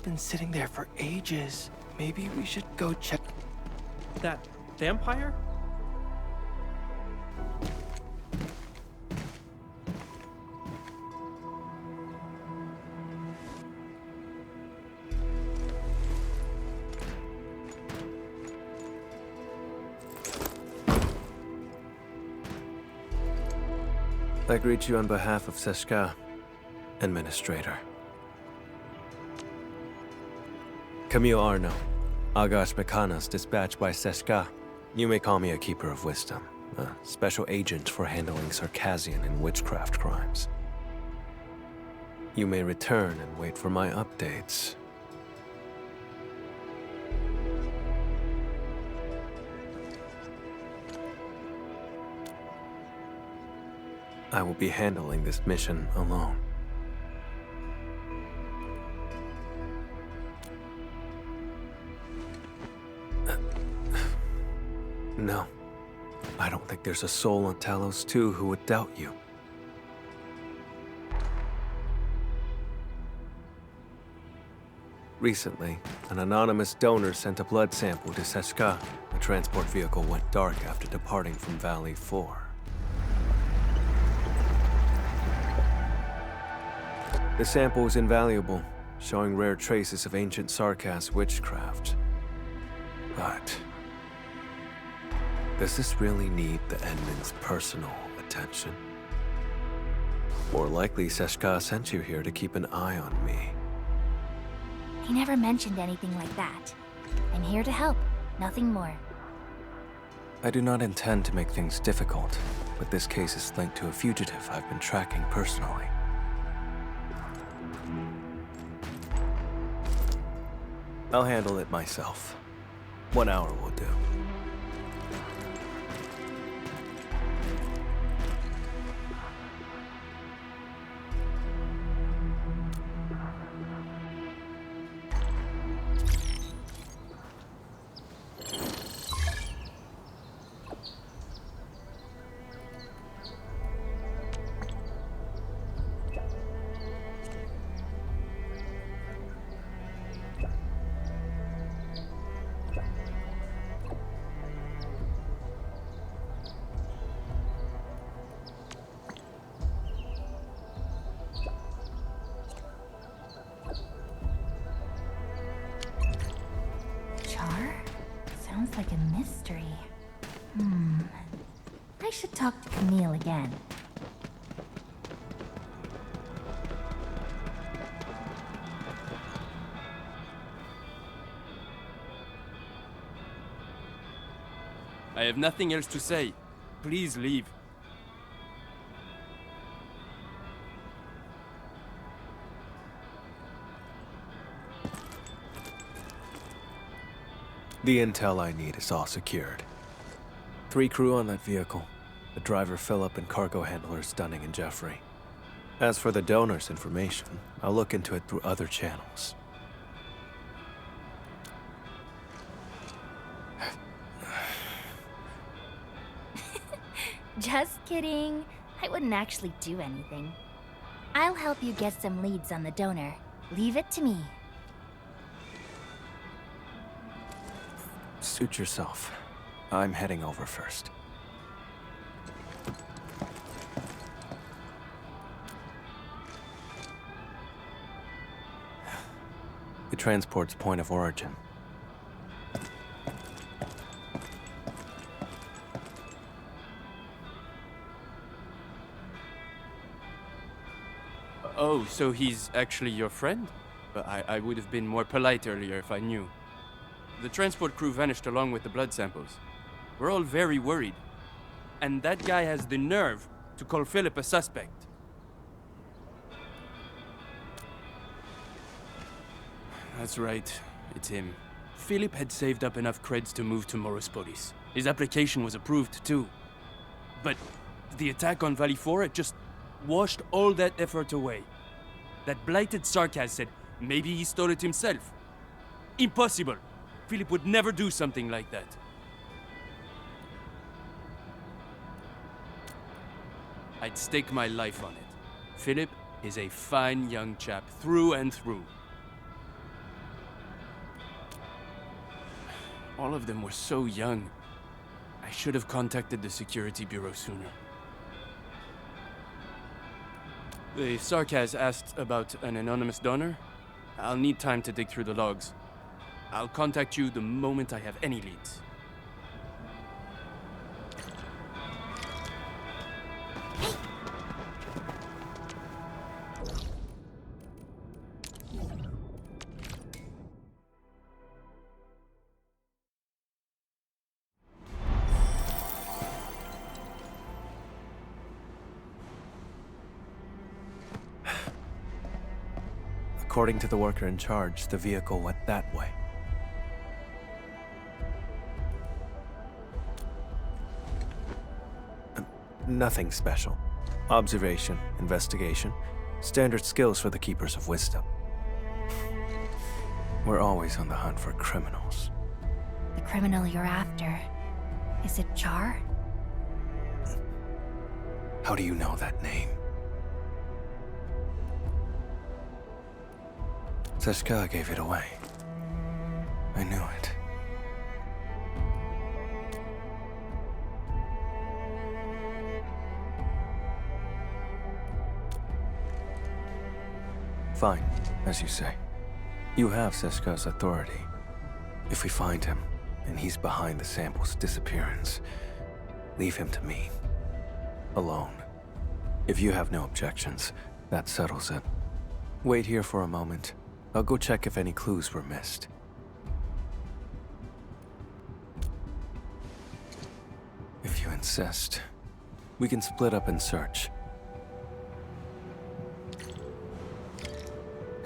just been sitting there for ages. Maybe we should go check. That vampire? I greet you on behalf of Seshka, Administrator. Camille Arno, Agash Mekanas, dispatched by Seshka. You may call me a Keeper of Wisdom, a special agent for handling Circassian and witchcraft crimes. You may return and wait for my updates. I will be handling this mission alone. No. I don't think there's a soul on Talos 2 who would doubt you. Recently, an anonymous donor sent a blood sample to Seshka. The transport vehicle went dark after departing from Valley 4. The sample is invaluable, showing rare traces of ancient Sarkas witchcraft. But does this really need the Endman's personal attention? More likely, Seshka sent you here to keep an eye on me. He never mentioned anything like that. I'm here to help, nothing more. I do not intend to make things difficult, but this case is linked to a fugitive I've been tracking personally. I'll handle it myself. 1 hour will do. Sounds like a mystery. I should talk to Camille again. I have nothing else to say. Please leave. The intel I need is all secured. 3 crew on that vehicle. The driver Philip and cargo handlers Dunning and Jeffrey. As for the donor's information, I'll look into it through other channels. Just kidding. I wouldn't actually do anything. I'll help you get some leads on the donor. Leave it to me. Suit yourself. I'm heading over first. The transport's point of origin. Oh, so he's actually your friend? I would have been more polite earlier if I knew. The transport crew vanished along with the blood samples. We're all very worried. And that guy has the nerve to call Philip a suspect. That's right, it's him. Philip had saved up enough creds to move to Morospolis. His application was approved too. But the attack on Valley 4 had just washed all that effort away. That blighted Sarkaz said maybe he stole it himself. Impossible! Philip would never do something like that. I'd stake my life on it. Philip is a fine young chap through and through. All of them were so young. I should have contacted the security bureau sooner. The Sarkaz asked about an anonymous donor. I'll need time to dig through the logs. I'll contact you the moment I have any leads. According to the worker in charge, the vehicle went that way. Nothing special. Observation, investigation, standard skills for the Keepers of Wisdom. We're always on the hunt for criminals. The criminal you're after, is it Char? How do you know that name? Seshka gave it away. I knew it. Fine, as you say. You have Seshka's authority. If we find him, and he's behind the sample's disappearance, leave him to me. Alone. If you have no objections, that settles it. Wait here for a moment. I'll go check if any clues were missed. If you insist, we can split up and search.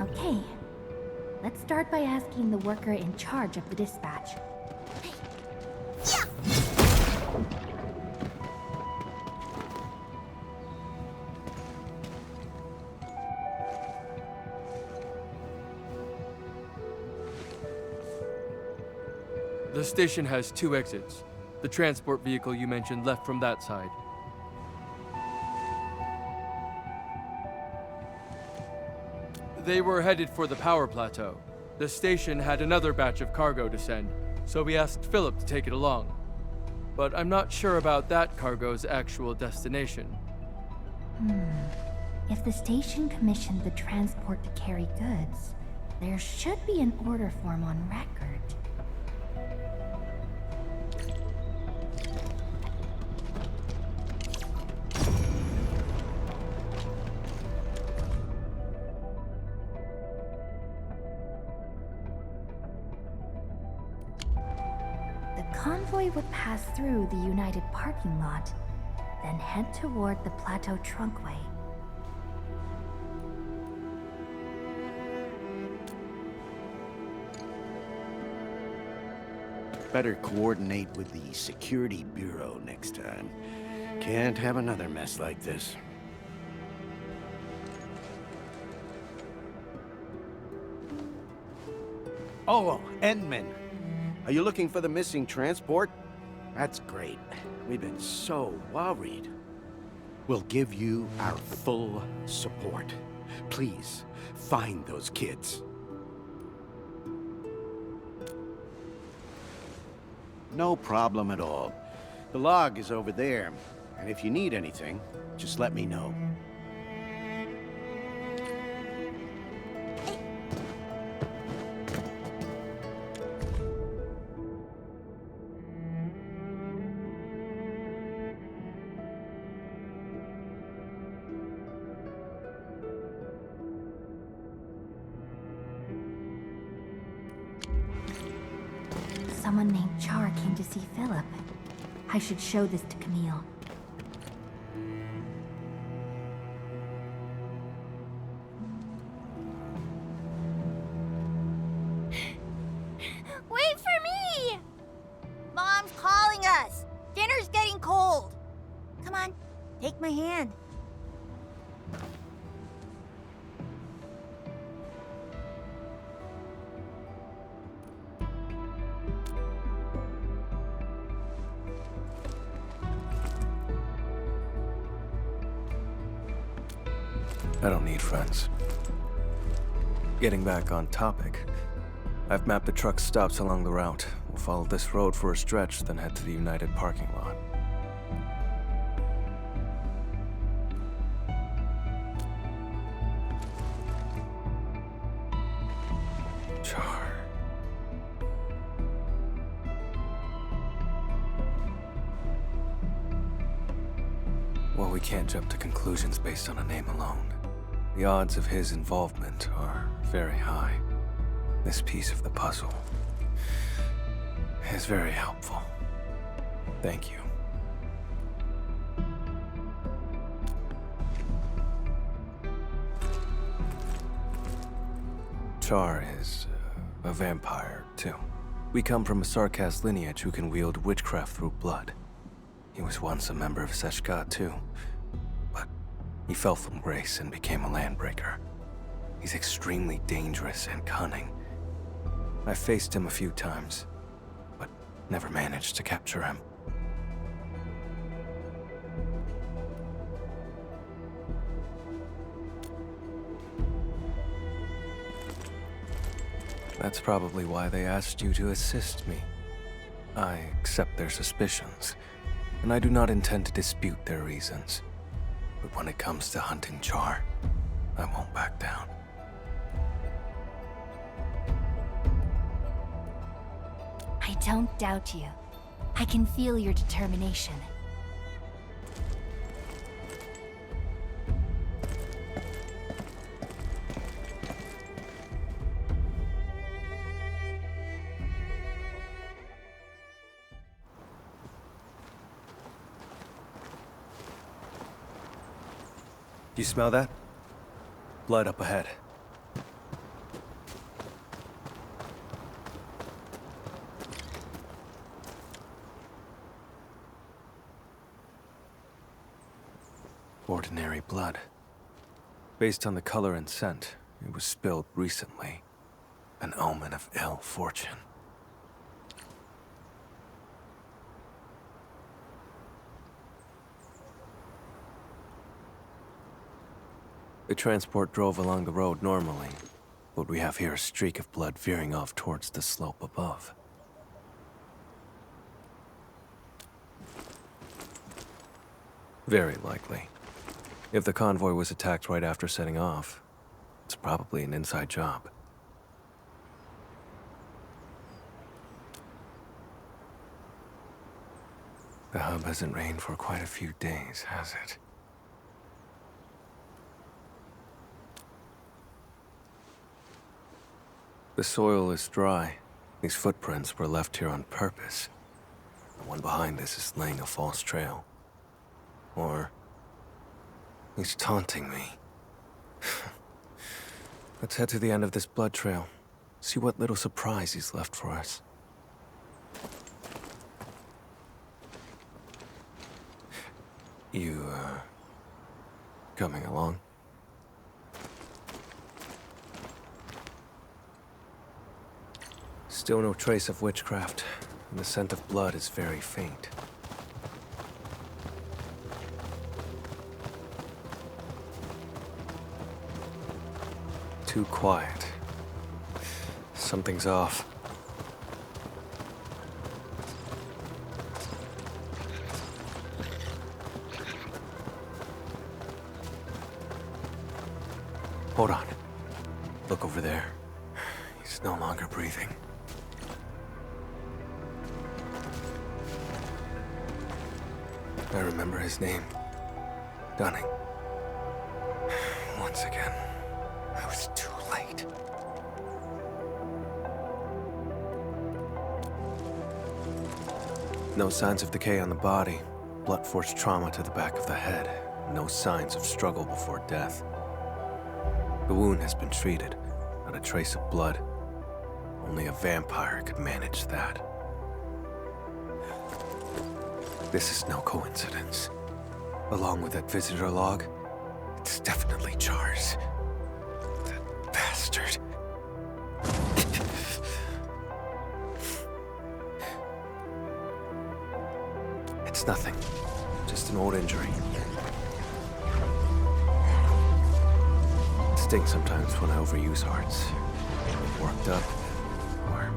Okay. Let's start by asking the worker in charge of the dispatch. The station has 2 exits. The transport vehicle you mentioned left from that side. They were headed for the power plateau. The station had another batch of cargo to send, so we asked Philip to take it along. But I'm not sure about that cargo's actual destination. If the station commissioned the transport to carry goods, there should be an order form on record. The convoy would pass through the United parking lot, then head toward the Plateau Trunkway. Better coordinate with the Security Bureau next time. Can't have another mess like this. Oh, Endman. Are you looking for the missing transport? That's great. We've been so worried. We'll give you our full support. Please, find those kids. No problem at all. The log is over there, and if you need anything, just let me know. Someone named Char came to see Philip. I should show this to Camille. Wait for me! Mom's calling us. Dinner's getting cold. Come on, take my hand. I don't need friends. Getting back on topic, I've mapped the truck stops along the route. We'll follow this road for a stretch, then head to the United parking lot. Char. Well, we can't jump to conclusions based on a name alone. The odds of his involvement are very high. This piece of the puzzle is very helpful. Thank you. Char is a vampire, too. We come from a Sarkaz lineage who can wield witchcraft through blood. He was once a member of Seshka, too. But he fell from grace and became a landbreaker. He's extremely dangerous and cunning. I faced him a few times, but never managed to capture him. That's probably why they asked you to assist me. I accept their suspicions, and I do not intend to dispute their reasons. But when it comes to hunting Char, I won't back down. I don't doubt you. I can feel your determination. You smell that? Blood up ahead. Ordinary blood. Based on the color and scent, it was spilled recently. An omen of ill fortune. The transport drove along the road normally, but we have here a streak of blood veering off towards the slope above. Very likely. If the convoy was attacked right after setting off, it's probably an inside job. The hub hasn't rained for quite a few days, has it? The soil is dry. These footprints were left here on purpose. The one behind this is laying a false trail. Or he's taunting me. Let's head to the end of this blood trail. See what little surprise he's left for us. You, coming along? Still no trace of witchcraft, and the scent of blood is very faint. Too quiet. Something's off. Hold on. Look over there. He's no longer breathing. I remember his name. Dunning. Once again, I was too late. No signs of decay on the body. Blunt force trauma to the back of the head. No signs of struggle before death. The wound has been treated. Not a trace of blood. Only a vampire could manage that. This is no coincidence. Along with that visitor log, it's definitely Char's. That bastard. It's nothing. Just an old injury. It stings sometimes when I overuse arts. Get worked up, or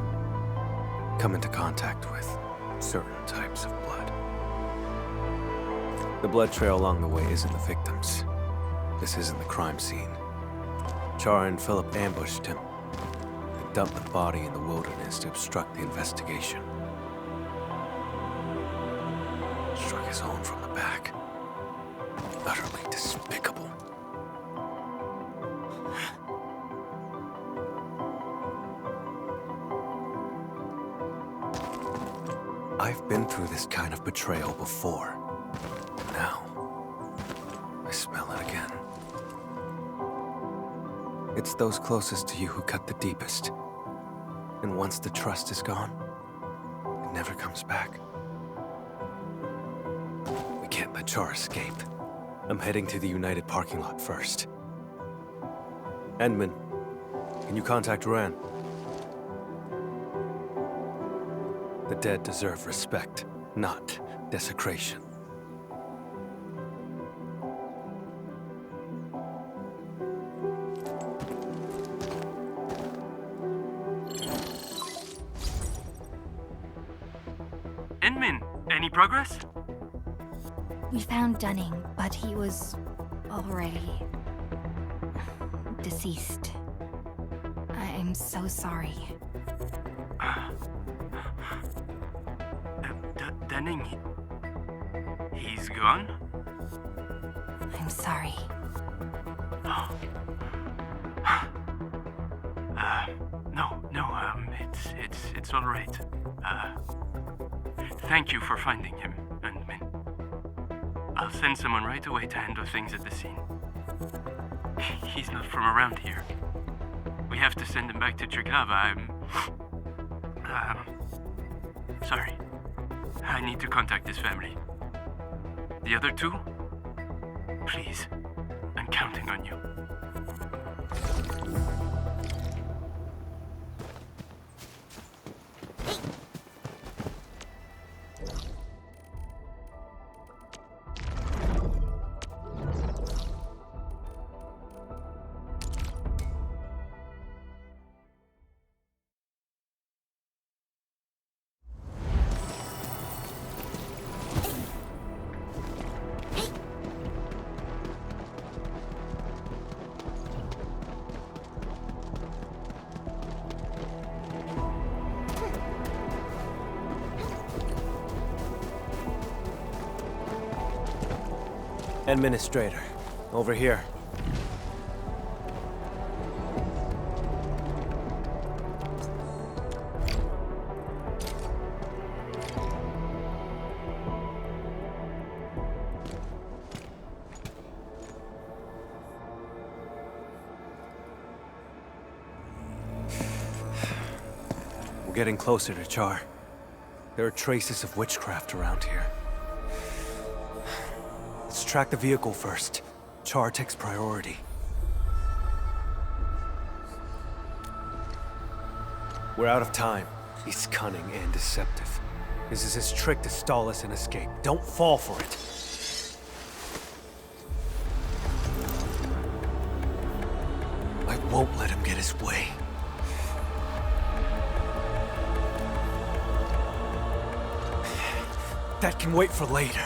come into contact with certain types of blood. The blood trail along the way isn't the victims. This isn't the crime scene. Char and Philip ambushed him. They dumped the body in the wilderness to obstruct the investigation. Struck his own from the back. Utterly despicable. I've been through this kind of betrayal before. Now, I smell it again. It's those closest to you who cut the deepest. And once the trust is gone, it never comes back. We can't let Char escape. I'm heading to the United parking lot first. Endman, can you contact Ran? The dead deserve respect, not desecration. Endman, any progress? We found Dunning, but he was already deceased. I'm so sorry. Dunning, he's gone? I'm sorry. It's all right. Thank you for finding him, Endman. I'll send someone right away to handle things at the scene. He's not from around here. We have to send him back to Triglav. Sorry. I need to contact his family. The other two? Please. I'm counting on you. Administrator, over here. We're getting closer to Char. There are traces of witchcraft around here. Let's track the vehicle first. Char takes priority. We're out of time. He's cunning and deceptive. This is his trick to stall us and escape. Don't fall for it. I won't let him get his way. That can wait for later.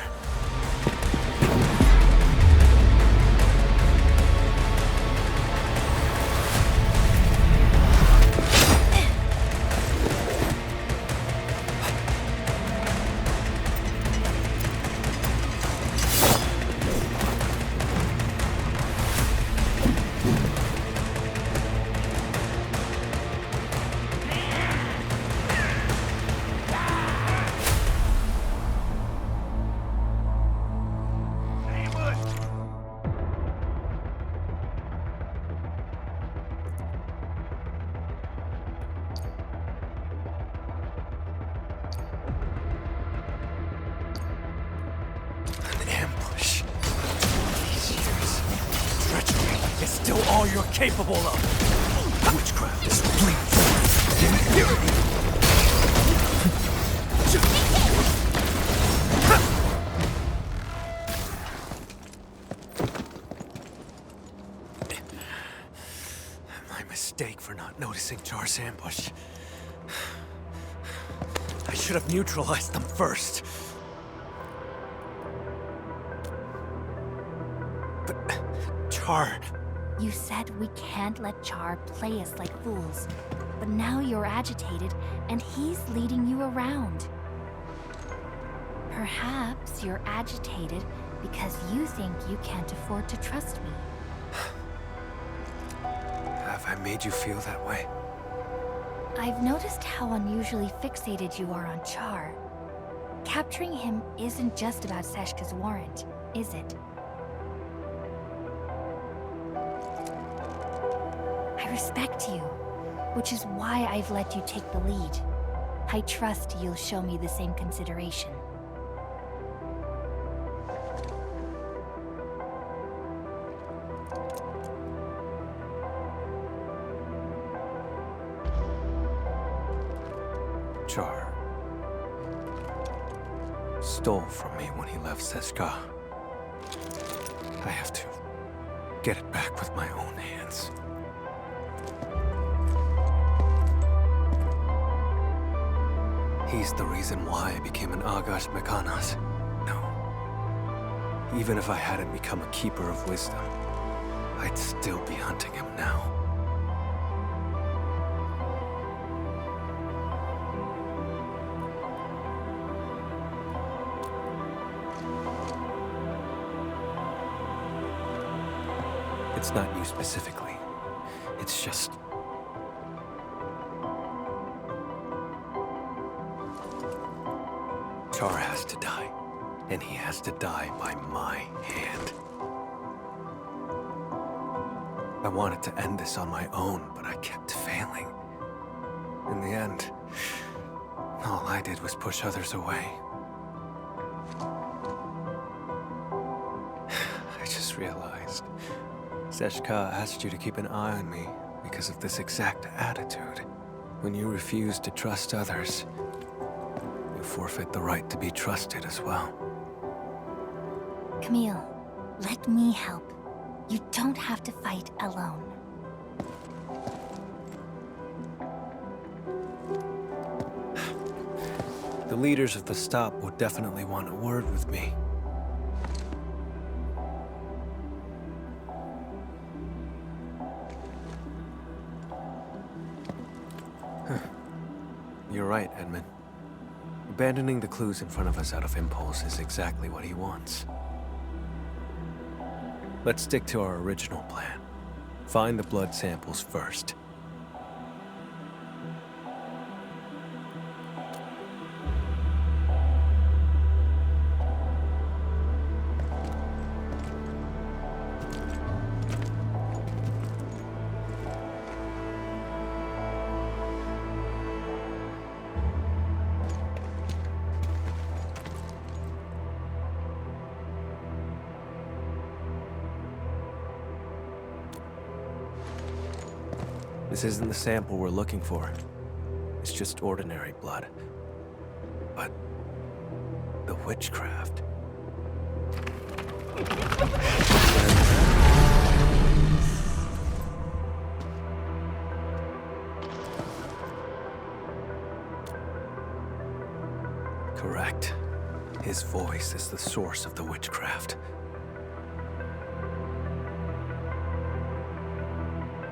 It's still all you're capable of. Witchcraft is My mistake for not noticing Char's ambush. should have neutralized them first. But... Char... You said we can't let Char play us like fools. But now you're agitated, and he's leading you around. Perhaps you're agitated because you think you can't afford to trust me. Have I made you feel that way? I've noticed how unusually fixated you are on Char. Capturing him isn't just about Seshka's warrant, is it? I respect you, which is why I've let you take the lead. I trust you'll show me the same consideration. Char stole from me when he left Seshka. I have to get it back with my own hands. He's the reason why I became an Agash Mekanas. No. Even if I hadn't become a Keeper of Wisdom, I'd still be hunting him now. It's not you specifically. It's just... Char has to die. And he has to die by my hand. I wanted to end this on my own, but I kept failing. In the end, all I did was push others away. I just realized... Seshka asked you to keep an eye on me because of this exact attitude. When you refuse to trust others, you forfeit the right to be trusted as well. Camille, let me help. You don't have to fight alone. The leaders of the stop would definitely want a word with me. You're right, Edmund. Abandoning the clues in front of us out of impulse is exactly what he wants. Let's stick to our original plan. Find the blood samples first. This isn't the sample we're looking for. It's just ordinary blood. But... the witchcraft... Correct. His voice is the source of the witchcraft.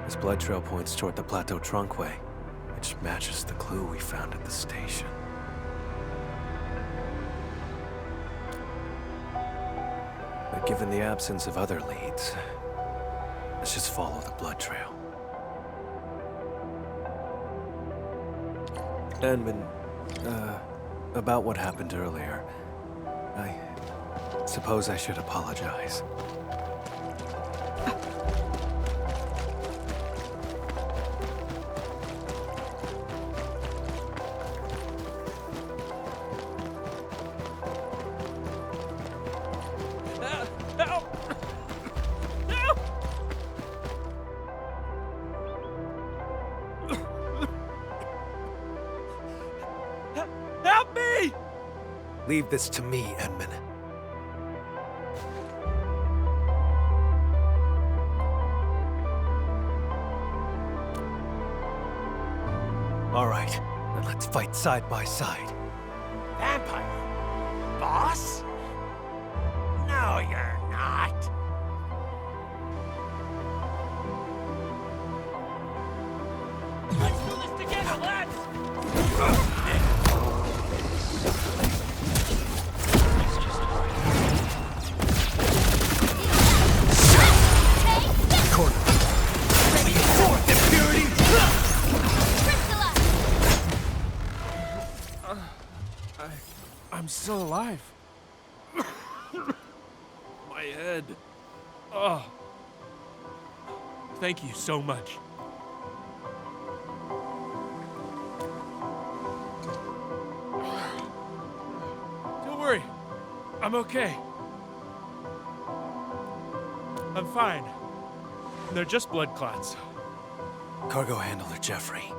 His blood trail points toward the Plateau Trunkway, which matches the clue we found at the station. But given the absence of other leads, let's just follow the blood trail. Edmund, about what happened earlier, I suppose I should apologize. Help me! Leave this to me, Edmund. All right, then let's fight side by side. Vampire? Boss? No, you're not. Let's do this together, lads! I'm still alive. My head. Oh. Thank you so much. Don't worry. I'm okay. I'm fine. They're just blood clots. Cargo handler Jeffrey,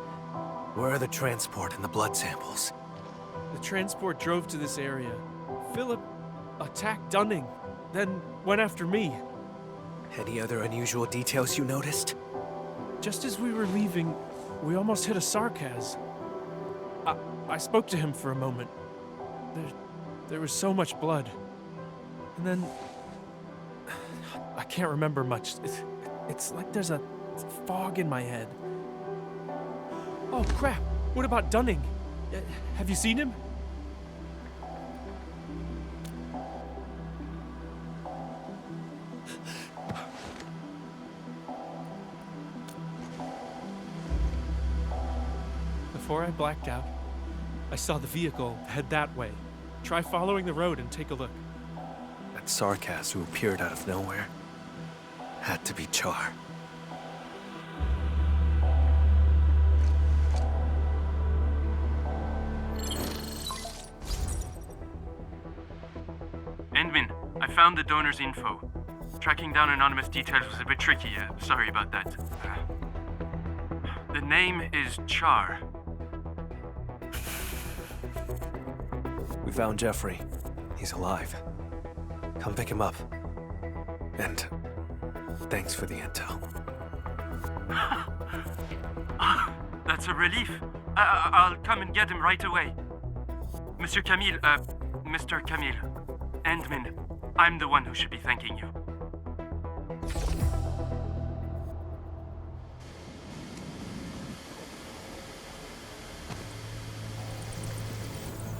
where are the transport and the blood samples? The transport drove to this area. Philip attacked Dunning, then went after me. Any other unusual details you noticed? Just as we were leaving, we almost hit a sarcas. I spoke to him for a moment. There was so much blood. And then... I can't remember much. It's like there's a fog in my head. Oh, crap! What about Dunning? Have you seen him? Before I blacked out, I saw the vehicle head that way. Try following the road and take a look. That Sarkaz who appeared out of nowhere had to be Char. Endman, I found the donor's info. Tracking down anonymous details was a bit tricky. Sorry about that. The name is Char. We found Jeffrey. He's alive. Come pick him up. And thanks for the intel. That's a relief. I'll come and get him right away. Mr. Camille, Mr. Camille. Endman, I'm the one who should be thanking you.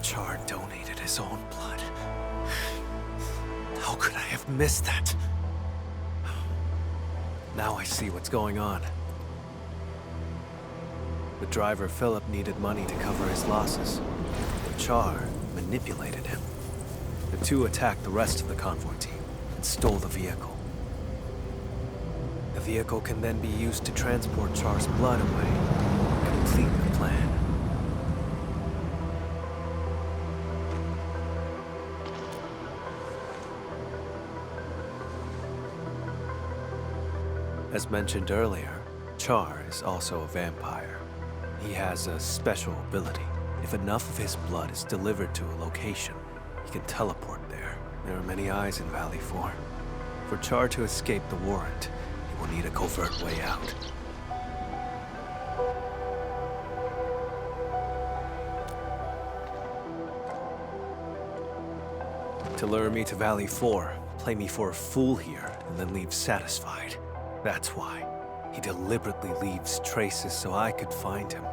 Char donated his own blood. How could I have missed that? Now I see what's going on. The driver Philip needed money to cover his losses. Char manipulated him. The two attacked the rest of the convoy team and stole the vehicle. The vehicle can then be used to transport Char's blood away, complete the plan. As mentioned earlier, Char is also a vampire. He has a special ability. If enough of his blood is delivered to a location, he can teleport there. There are many eyes in Valley 4. For Char to escape the warrant, he will need a covert way out. To lure me to Valley 4, play me for a fool here, and then leave satisfied. That's why. He deliberately leaves traces so I could find him.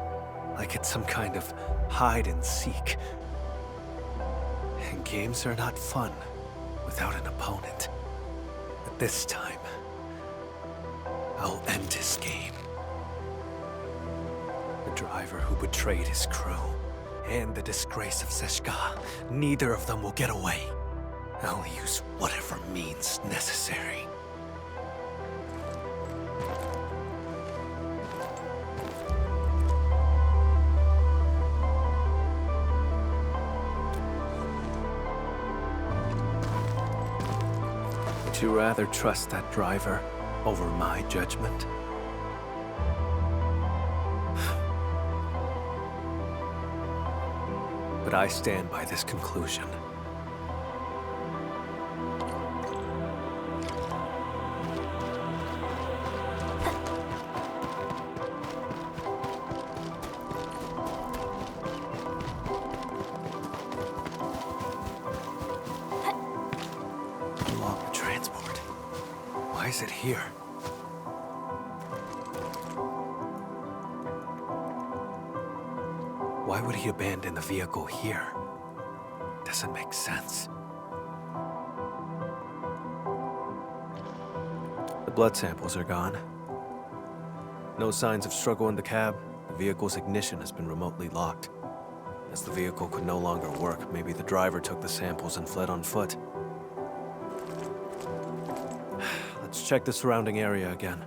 Like it's some kind of hide and seek. And games are not fun without an opponent. But this time, I'll end his game. The driver who betrayed his crew, and the disgrace of Seshka, neither of them will get away. I'll use whatever means necessary. Would you rather trust that driver over my judgment? But I stand by this conclusion. Why is it here? Why would he abandon the vehicle here? Doesn't make sense. The blood samples are gone. No signs of struggle in the cab. The vehicle's ignition has been remotely locked. As the vehicle could no longer work, maybe the driver took the samples and fled on foot. Let's check the surrounding area again.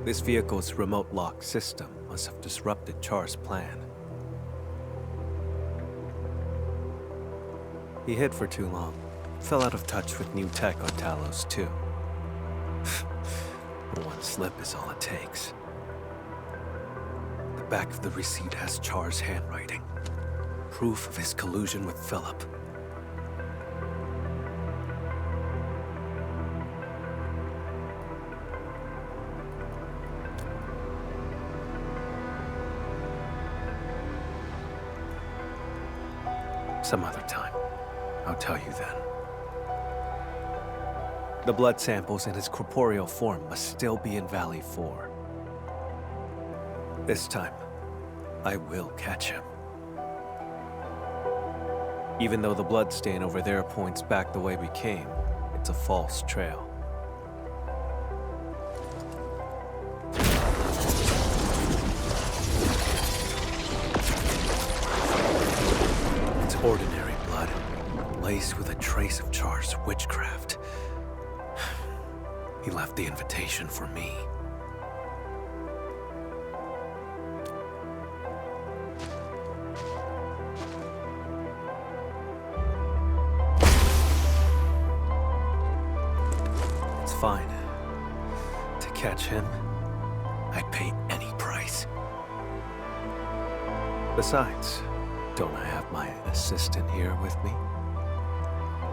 This vehicle's remote lock system must have disrupted Char's plan. He hid for too long, fell out of touch with new tech on Talos too. One slip is all it takes. The back of the receipt has Char's handwriting, proof of his collusion with Philip. Some other time. I'll tell you then. The blood samples in his corporeal form must still be in Valley 4. This time, I will catch him. Even though the blood stain over there points back the way we came, it's a false trail. Ordinary blood, laced with a trace of Char's witchcraft. He left the invitation for me. It's fine. To catch him, I'd pay any price. Besides, don't I have my assistant here with me?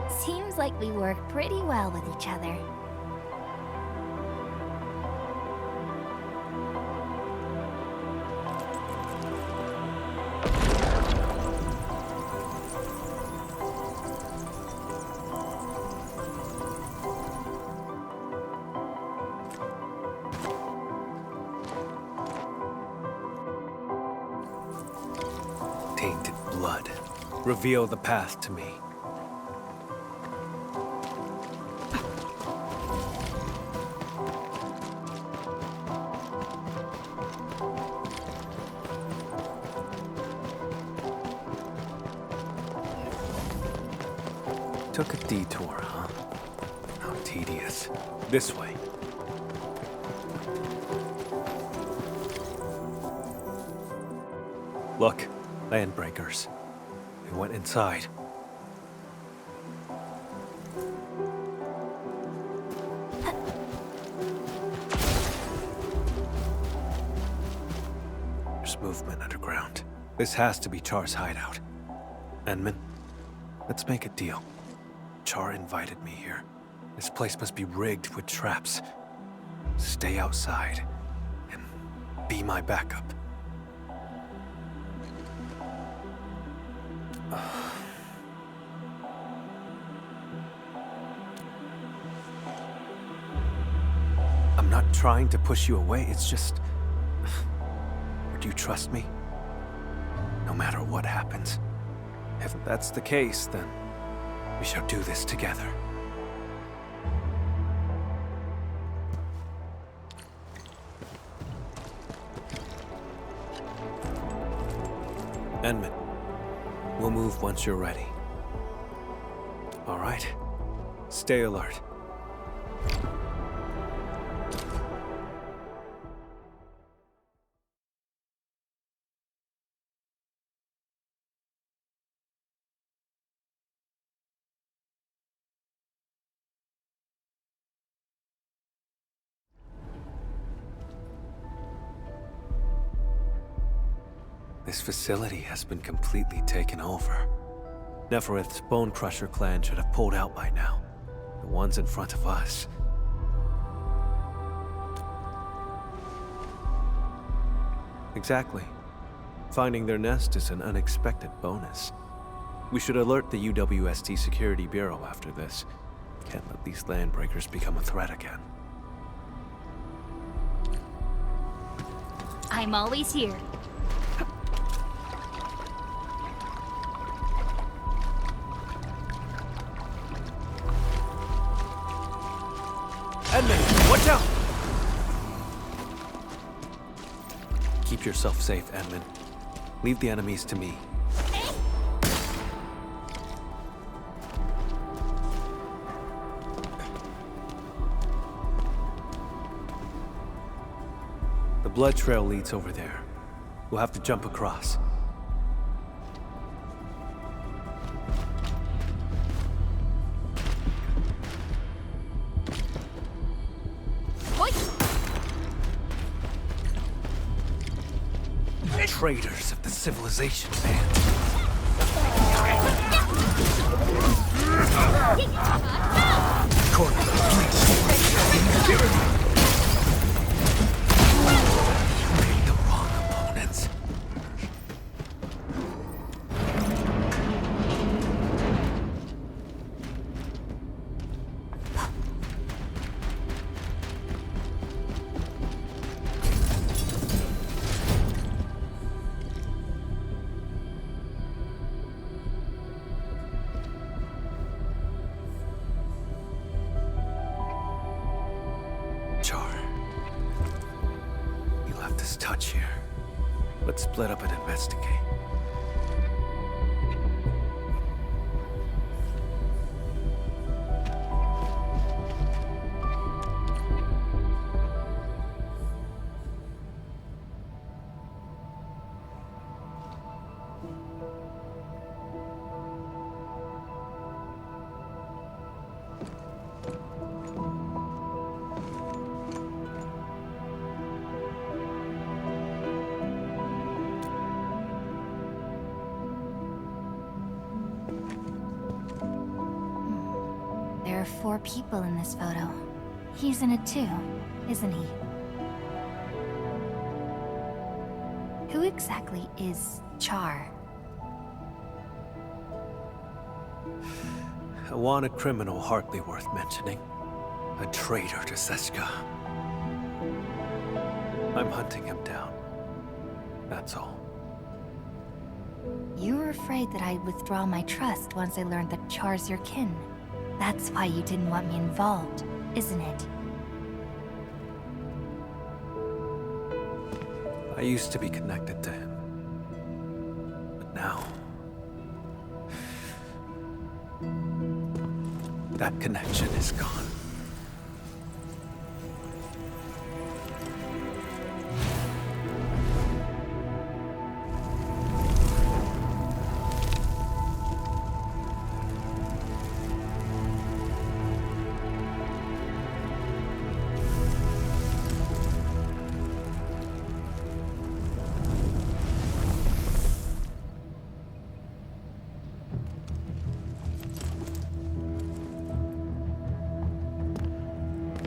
Seems like we work pretty well with each other. Tainted blood. Reveal the path to me. Took a detour, huh? How tedious. This way. Look, landbreakers. We went inside. There's movement underground. This has to be Char's hideout. Enman, let's make a deal. Char invited me here. This place must be rigged with traps. Stay outside and be my backup. I'm not trying to push you away, it's just... Do you trust me? No matter what happens. If that's the case, then We shall do this together. Enman, we'll move once you're ready. All right. Stay alert. This facility has been completely taken over. Neferith's Bone Crusher clan should have pulled out by now. The ones in front of us. Exactly. Finding their nest is an unexpected bonus. We should alert the UWST Security Bureau after this. Can't let these landbreakers become a threat again. I'm always here. Edmund, watch out! Keep yourself safe, Edmund. Leave the enemies to me. The blood trail leads over there. We'll have to jump across. Traitors of the civilization, man. Corner, please. You made the wrong opponents. You left this touch here. Let's split up and investigate. There are 4 people in this photo. He's in it too, isn't he? Who exactly is Char? A wanted criminal hardly worth mentioning. A traitor to Seska. I'm hunting him down. That's all. You were afraid that I'd withdraw my trust once I learned that Char's your kin. That's why you didn't want me involved, isn't it? I used to be connected to him. But now... that connection is gone.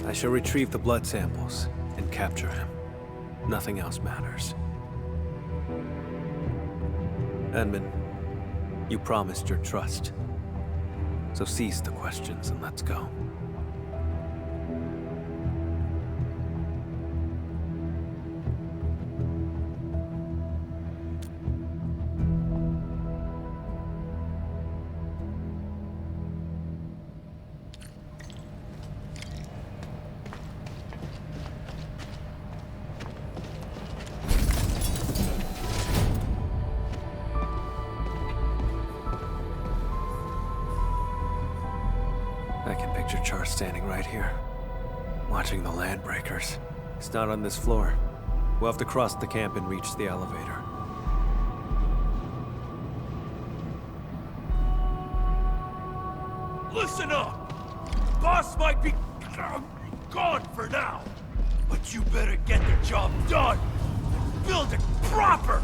I shall retrieve the blood samples and capture him. Nothing else matters. Edmund, you promised your trust. So cease the questions and let's go. picture Char standing right here, watching the Landbreakers. He's not on this floor. We'll have to cross the camp and reach the elevator. Listen up! Boss might be gone for now, but you better get the job done. Build it proper!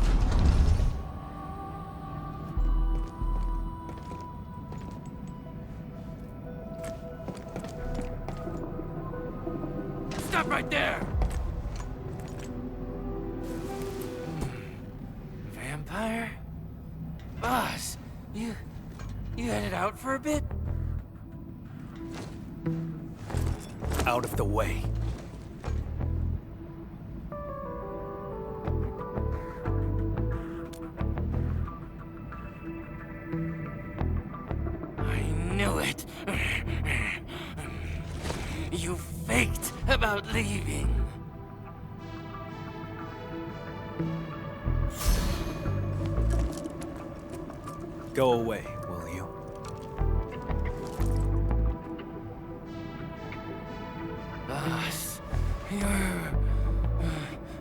Stop right there! Vampire? Boss, you headed out for a bit? Out of the way. I knew it. You faked about leaving. Go away, will you? Boss, you're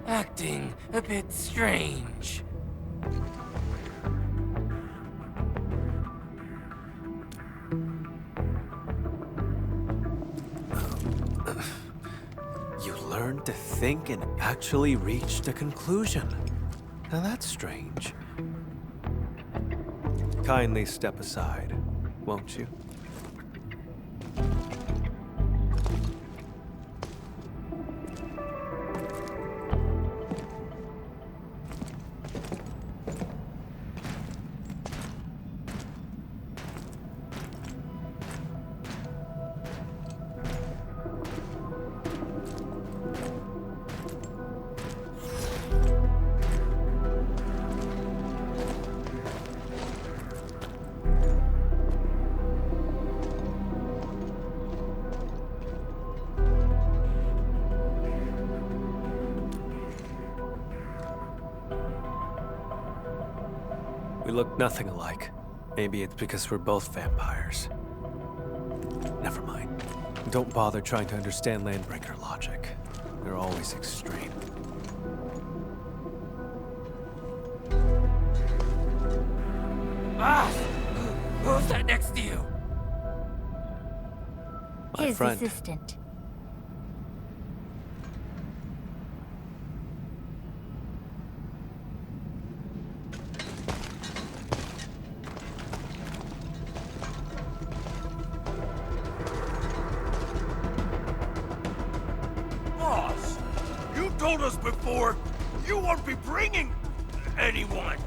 acting a bit strange. You learned to think and actually reached a conclusion. Now that's strange. Kindly step aside, won't you? We look nothing alike. Maybe it's because we're both vampires. Never mind. Don't bother trying to understand Landbreaker logic. They're always extreme. Boss! Who's that next to you? My His friend. assistant. Boss, you told us before you won't be bringing anyone.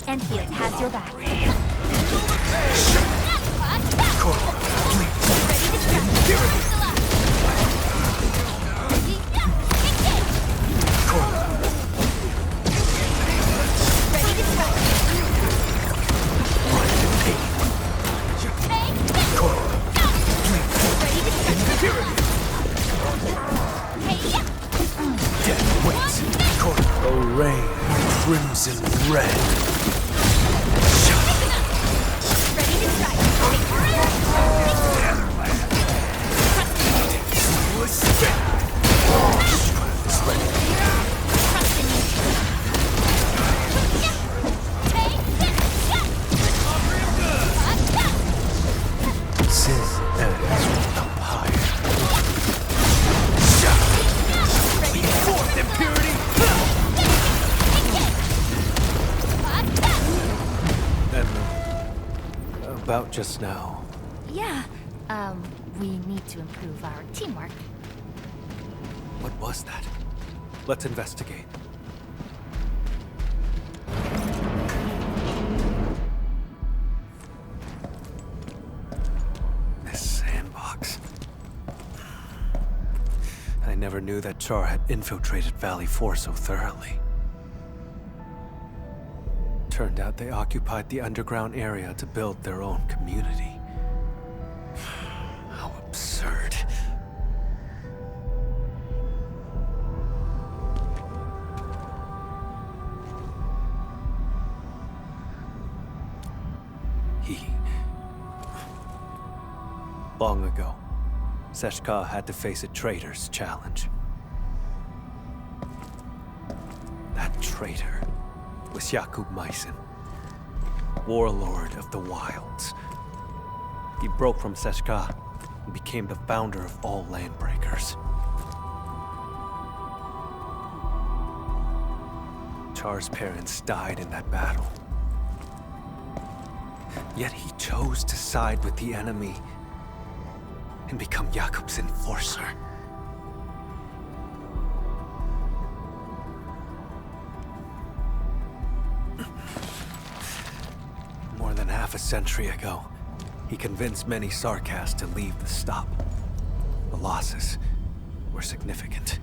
Endfield has your back. Dead weights. Array crimson red. About just now. Yeah, we need to improve our teamwork. What was that? Let's investigate. This sandbox. I never knew that Char had infiltrated Valley 4 so thoroughly. Turned out they occupied the underground area to build their own community. How absurd. Long ago, Seshka had to face a traitor's challenge. That traitor was Jakub Meissen, warlord of the wilds. He broke from Seshka and became the founder of all Landbreakers. Char's parents died in that battle. Yet he chose to side with the enemy and become Jakub's enforcer. More than half a century ago, he convinced many Sarkas to leave the stop. The losses were significant.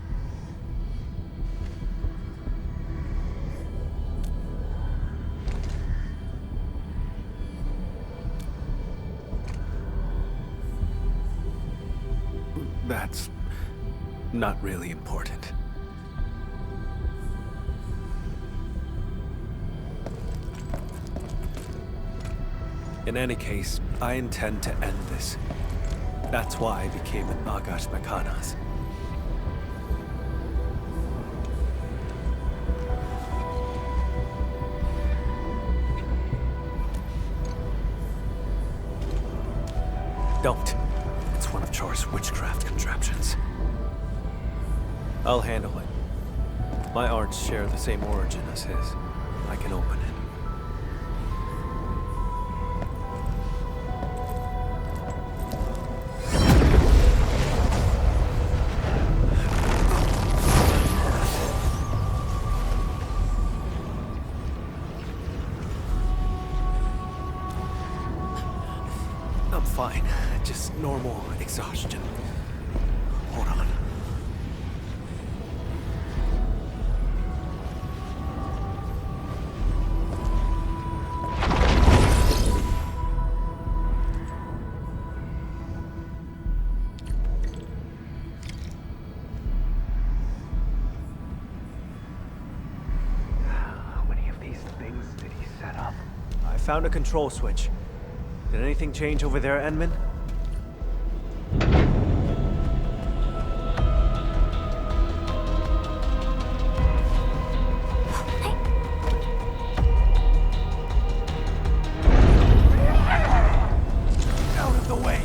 That's not really important. In any case, I intend to end this. That's why I became an Agash Mekanas. Don't. It's one of Char's witchcraft contraptions. I'll handle it. My arts share the same origin as his. I can open it. I'm fine. Just normal exhaustion. Hold on. How many of these things did he set up? I found a control switch. Did anything change over there, Enman? Out of the way!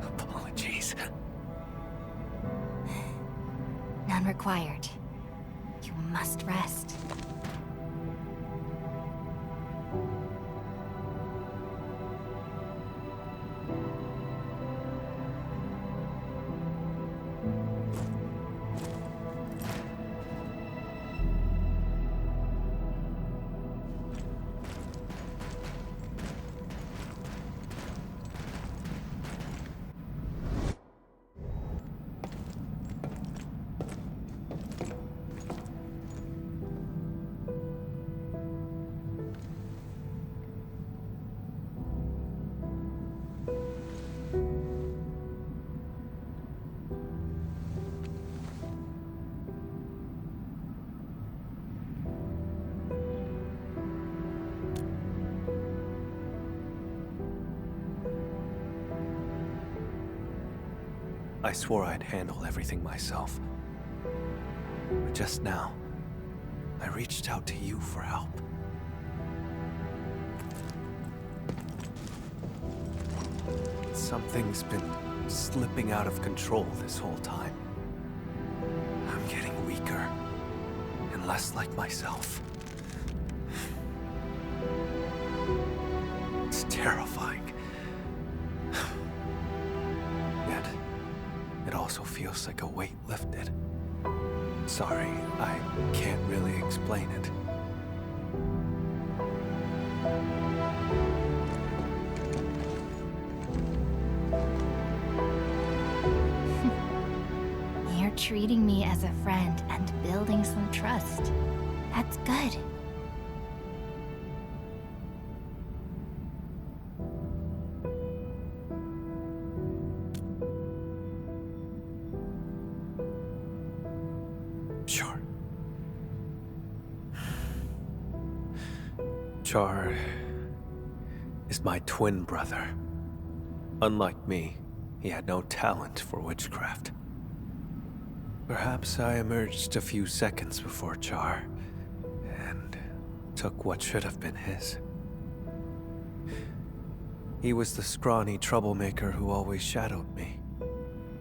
Apologies. None required. You must rest. I swore I'd handle everything myself. But just now, I reached out to you for help. Something's been slipping out of control this whole time. I'm getting weaker and less like myself. It's terrifying. Yet, it also feels like a weight lifted. Sorry, I can't really explain it. You're treating me as a friend and building some trust. That's good. Sure. Char is my twin brother. Unlike me, he had no talent for witchcraft. Perhaps I emerged a few seconds before Char and took what should have been his. He was the scrawny troublemaker who always shadowed me,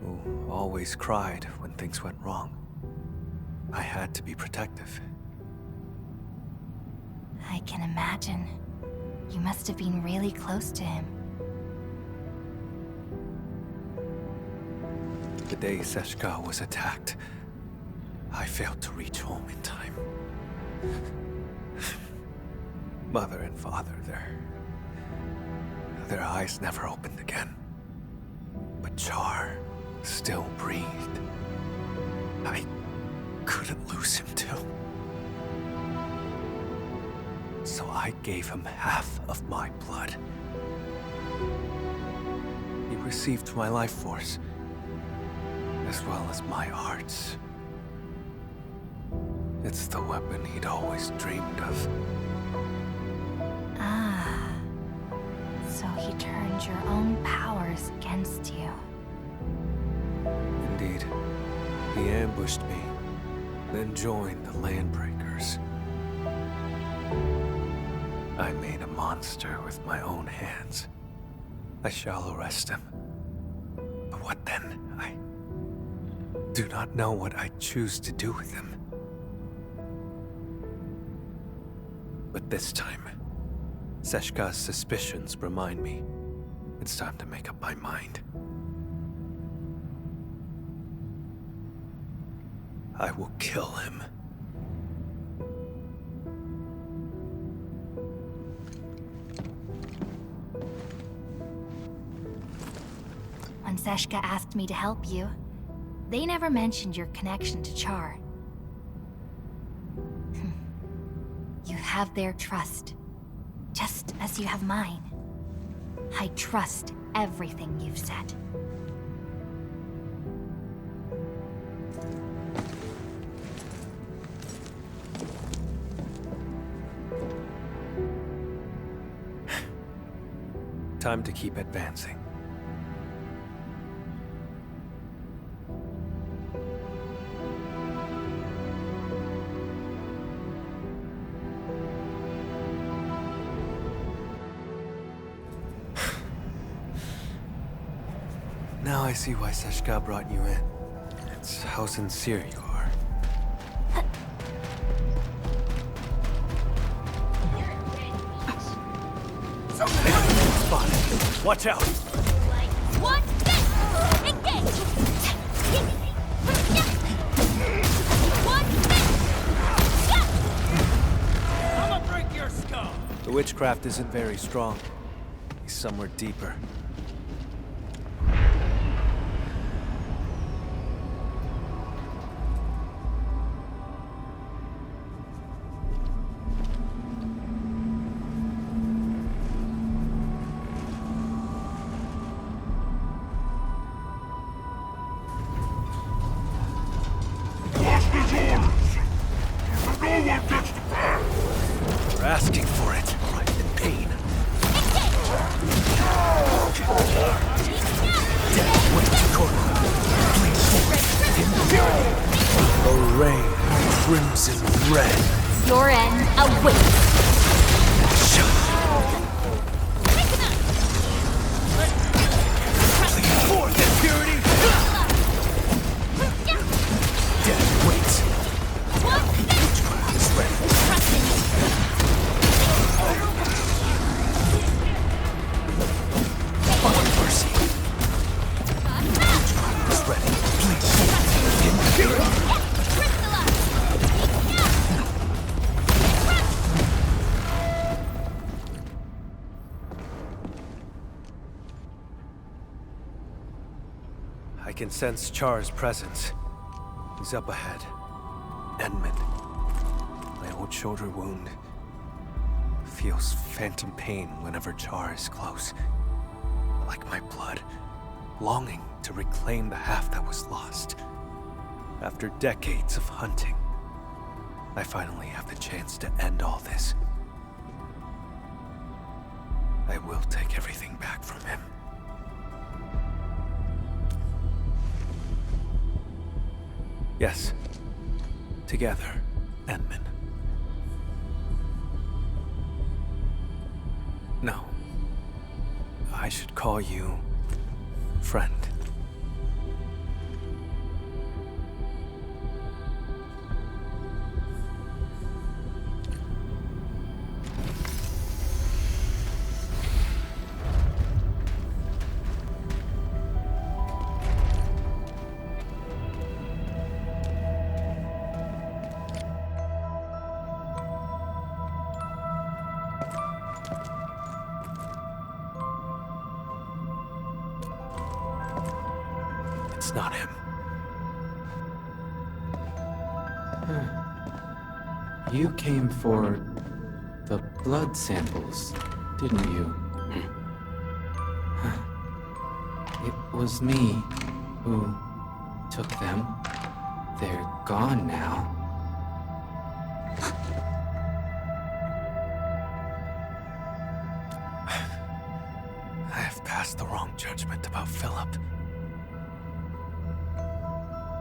who always cried when things went wrong. I had to be protective. I can imagine. You must have been really close to him. The day Seshka was attacked, I failed to reach home in time. Mother and father, their eyes never opened again. But Char still breathed. I couldn't lose him too. So I gave him half of my blood. He received my life force, as well as my arts. It's the weapon he'd always dreamed of. Ah. So he turned your own powers against you. Indeed. He ambushed me, then joined the Landbreakers. I made a monster with my own hands. I shall arrest him. But what then? I do not know what I choose to do with him. But this time, Seshka's suspicions remind me it's time to make up my mind. I will kill him. When Seshka asked me to help you, they never mentioned your connection to Char. You have their trust, just as you have mine. I trust everything you've said. Time to keep advancing. Now I see why Seshka brought you in. It's how sincere you are. Spotted. Watch out! One, engage! One, I'ma break your skull! The witchcraft isn't very strong. He's somewhere deeper. You're asking for it. I'm in pain. Death waits corner. Array crimson red. your end awaits. Forth in purity. Death waits. Witchcraft is ready. Follow mercy. Witchcraft is ready. Please. In purity. I can sense Char's presence. He's up ahead. Edmund. My old shoulder wound feels phantom pain whenever Char is close. Like my blood, longing to reclaim the half that was lost. After decades of hunting, I finally have the chance to end all this. I will take everything back from him. Yes. Together, Edmund. No. I should call you friend. It's not him. You came for the blood samples, didn't you? It was me who took them. They're gone now. I have passed the wrong judgment about Philip.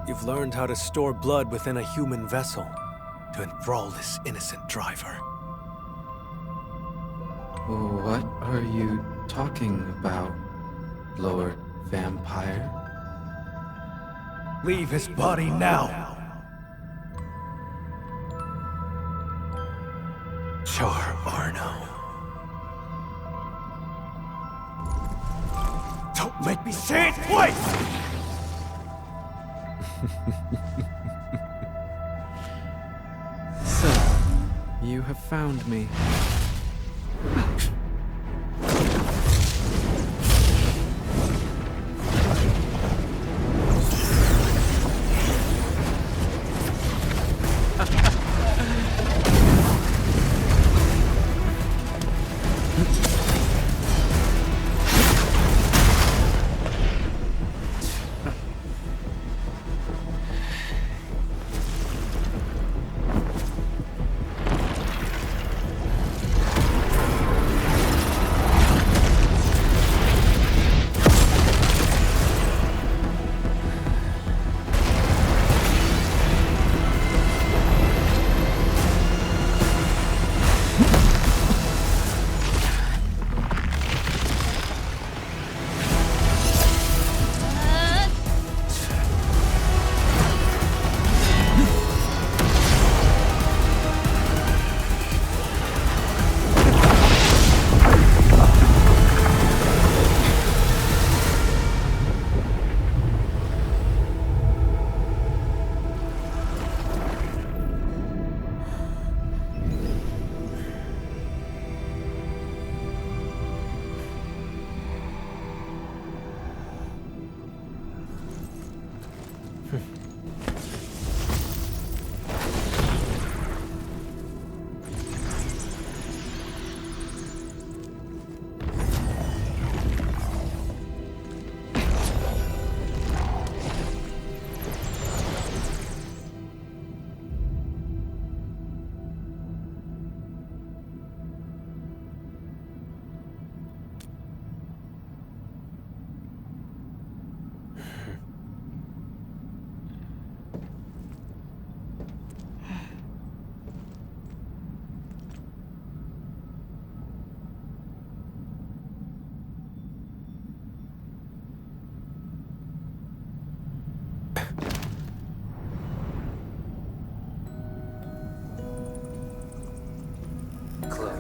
You've learned how to store blood within a human vessel to enthrall this innocent driver. What are you talking about, Lord Vampire? Leave his body now! Char Arno. Don't make me say it twice! So, you have found me.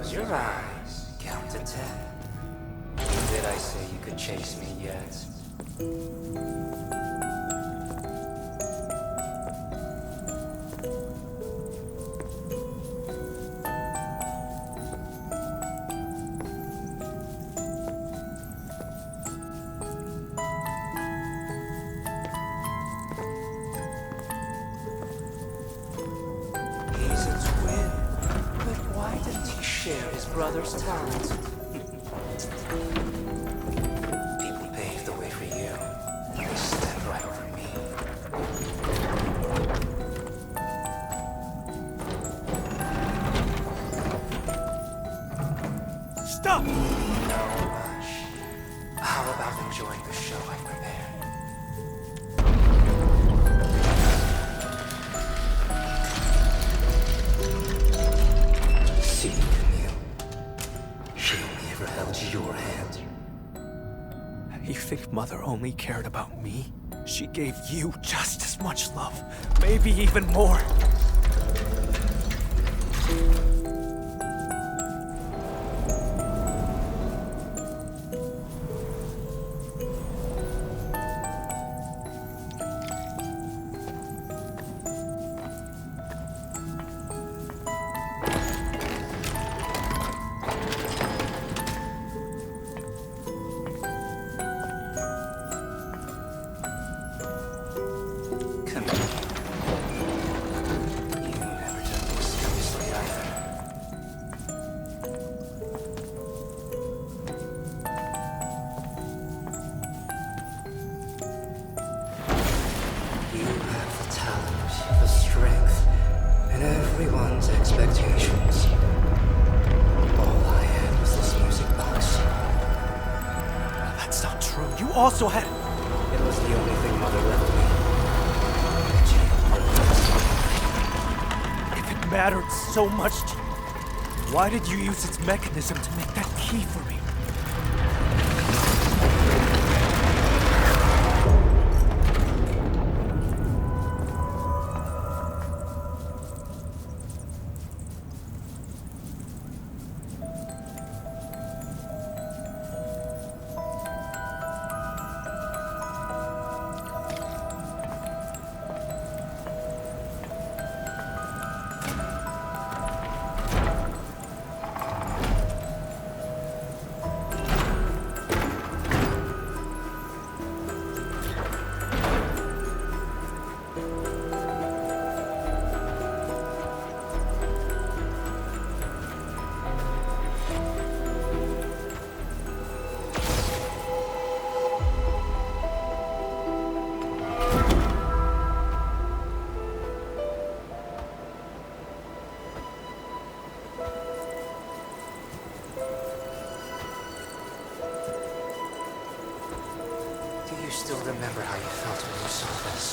Close your eyes. Count to 10. Did I say you could chase me yet? He's a twin, but why didn't he share his brother's talent? People paved the way for you. They stepped right over me. Stop! No rush. How about enjoying the show I prepared? See, Camille. She only ever held your hand. You think Mother only cared about me? She gave you just as much love, maybe even more. Camille. You never took me seriously either. You have the talent, the strength, and everyone's expectations. All I had was this music box. That's not true. You also had... It was the only thing Mother left me. If it mattered so much to you, why did you use its mechanism to make that key for me? Do you still remember how you felt when you saw this?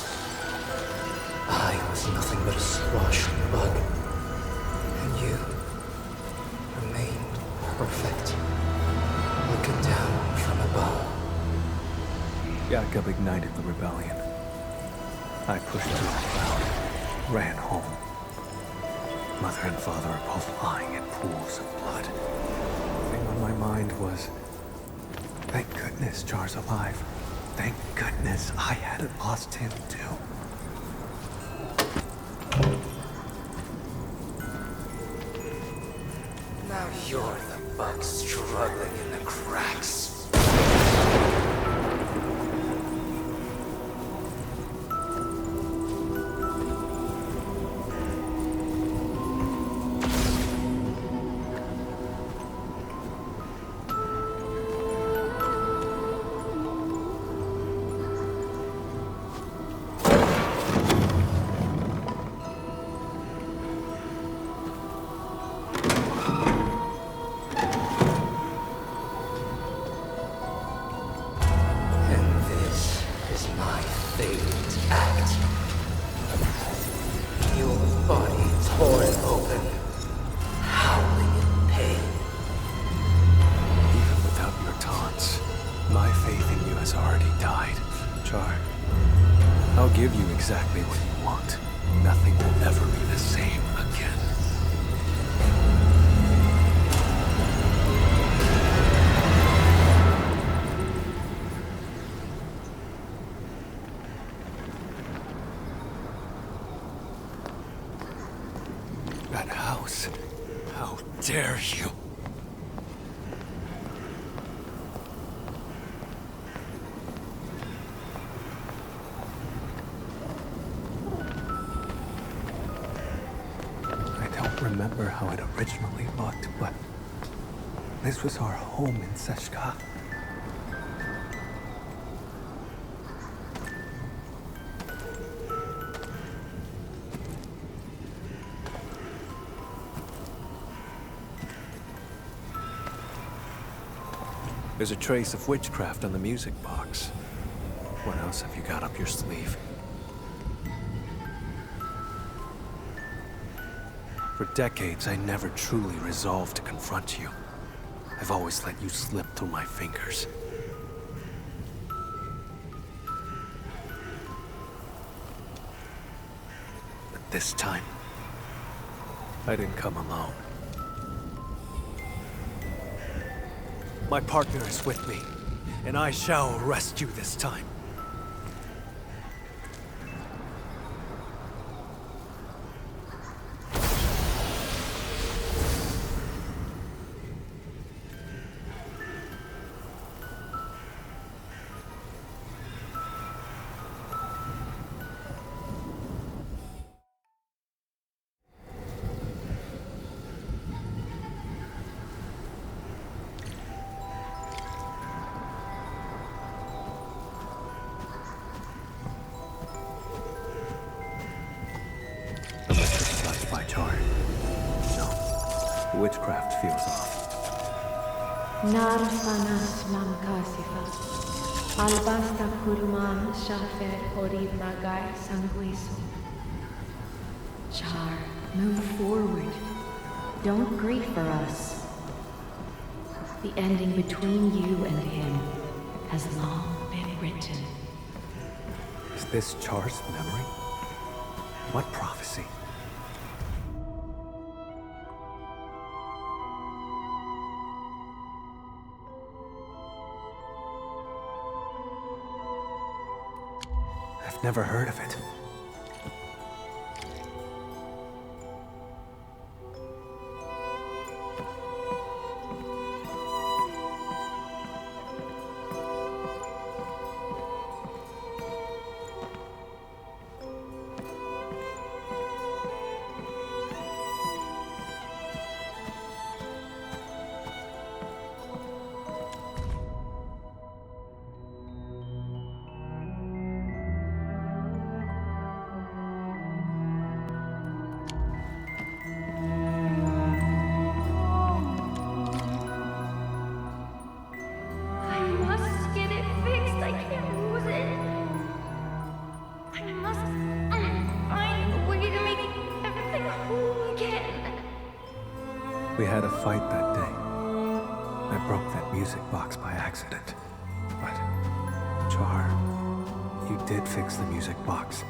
I was nothing but a squashed bug. And you remained perfect, looking down from above. Jacob ignited the rebellion. I pushed through the crowd, ran home. Mother and father are both lying in pools of blood. The thing on my mind was, thank goodness Jar's alive. Thank goodness I hadn't lost him too. Now you're the bug struggling in the cracks. I'll give you exactly what you want. Nothing will ever be the same again. knows. How dare you? I don't remember how it originally looked, but this was our home in Seshka. There's a trace of witchcraft on the music box. What else have you got up your sleeve? For decades, I never truly resolved to confront you. I've always let you slip through my fingers. But this time, I didn't come alone. My partner is with me, and I shall arrest you this time. Witchcraft feels off. Narsanas mamkasifa. Albasta kurman shafer orib magai sanguiso. Char, move forward. Don't grieve for us. The ending between you and him has long been written. Is this Char's memory? What prophecy? Never heard of it. We had a fight that day. I broke that music box by accident. But, Char, you did fix the music box.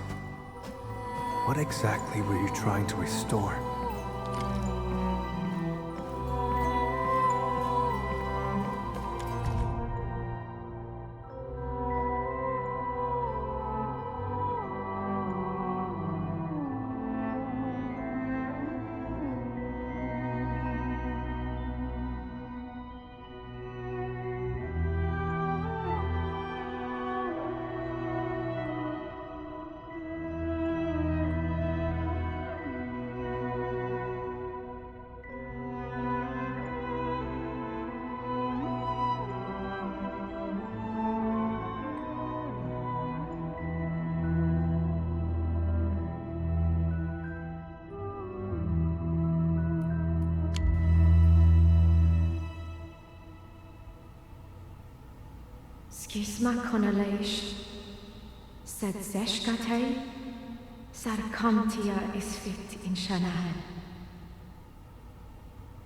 What exactly were you trying to restore? Skisma konalesh, sed zeshkatei, sarkamtia is fit in Shanahan.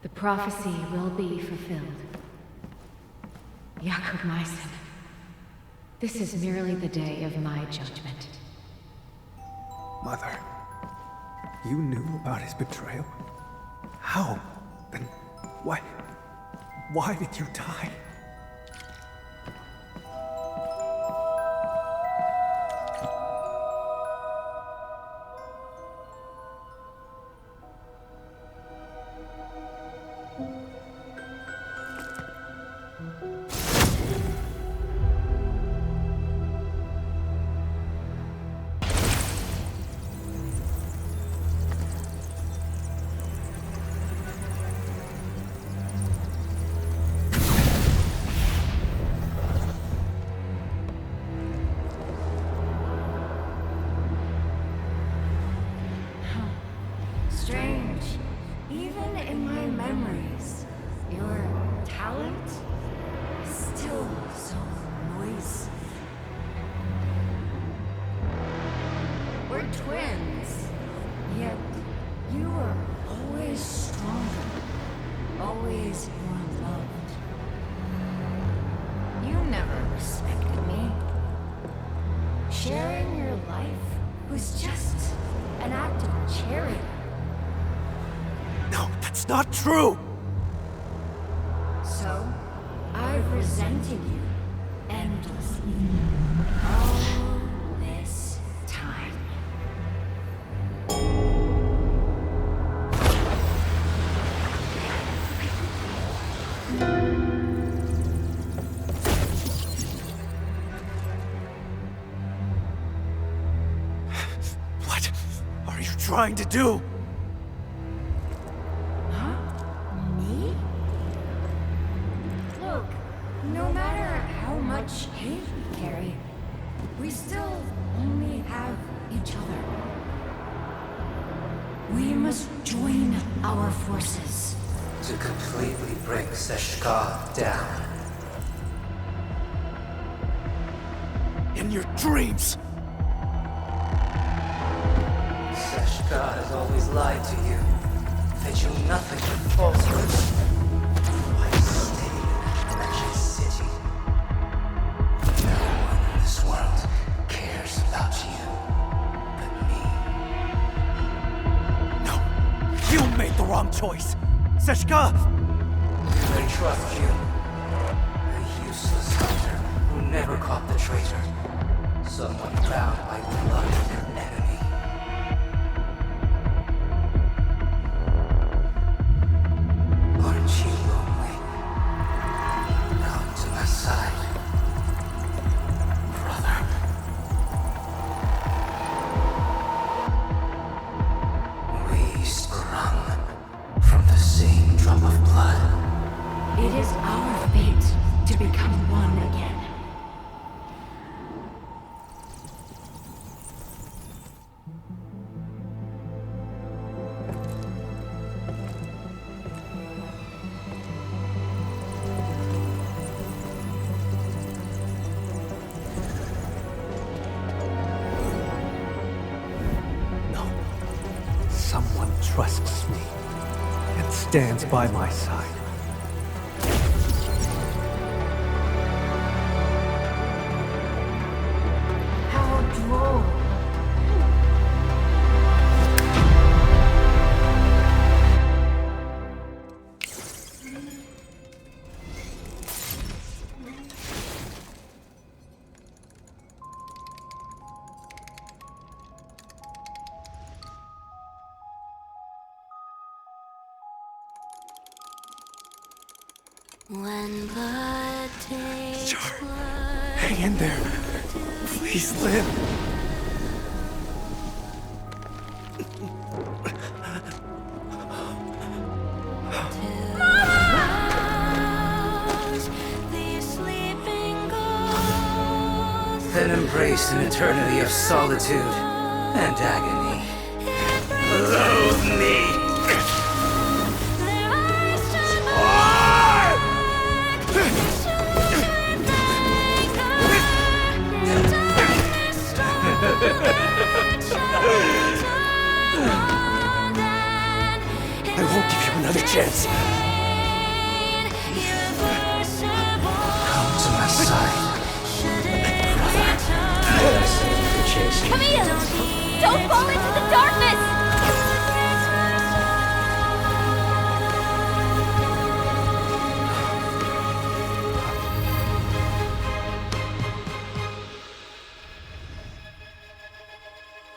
The prophecy will be fulfilled. Jakob Meissen, this is merely the day of my judgment. Mother, you knew about his betrayal? How? Then why did you die? were twins, yet you were always stronger, always more loved. You never respected me. Sharing your life was just an act of charity. No, that's not true! So, I've resented you endlessly. All this time. What are you trying to do? Me? Look, no matter how much hate we carry, we still only have each other. We must join our forces. To completely bring Seshka down. In your dreams! Seshka has always lied to you. Fed you nothing but falsehoods. Why stay in that wretched city? No one in this world cares about you but me. No! You made the wrong choice! Seshka! I trust you. A useless hunter who never caught the traitor. Someone bound by blood of your enemy. Aren't you lonely? Come to my side, brother. We sprung from the same drop of blood. It is our fate to become one again. No. Someone trusts me and stands by my side. How droll. When blood takes blood, Hang in there. Please live. the sleeping ghost Then embrace an eternity of solitude and agony. Loathe me! I won't give you another chance. Come to my side, brother. I say you could chase me. Camille! Don't fall into the darkness!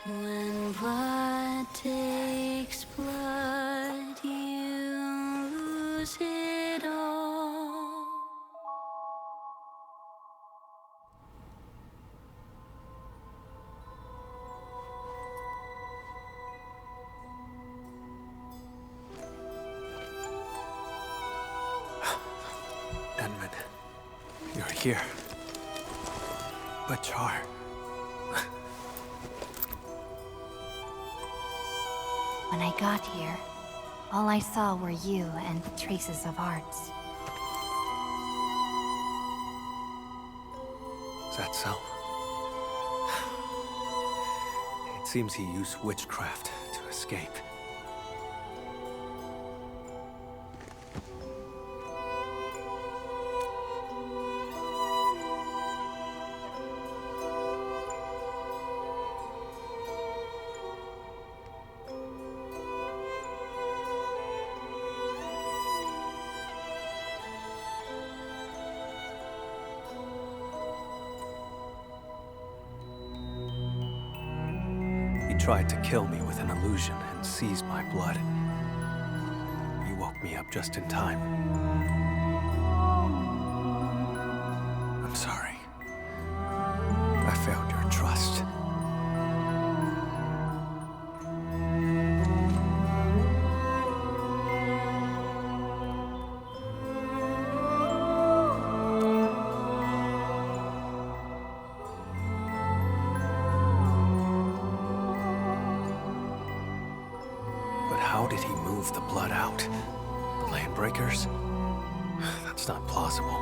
When blood takes blood, you lose it all. Edmund, you're here. But Char... When I got here, all I saw were you and traces of hearts. Is that so? It's seems he used witchcraft to escape. He tried to kill me with an illusion and seize my blood. You woke me up just in time. I'm sorry. I failed your trust. How did he move the blood out? The Landbreakers? That's not plausible.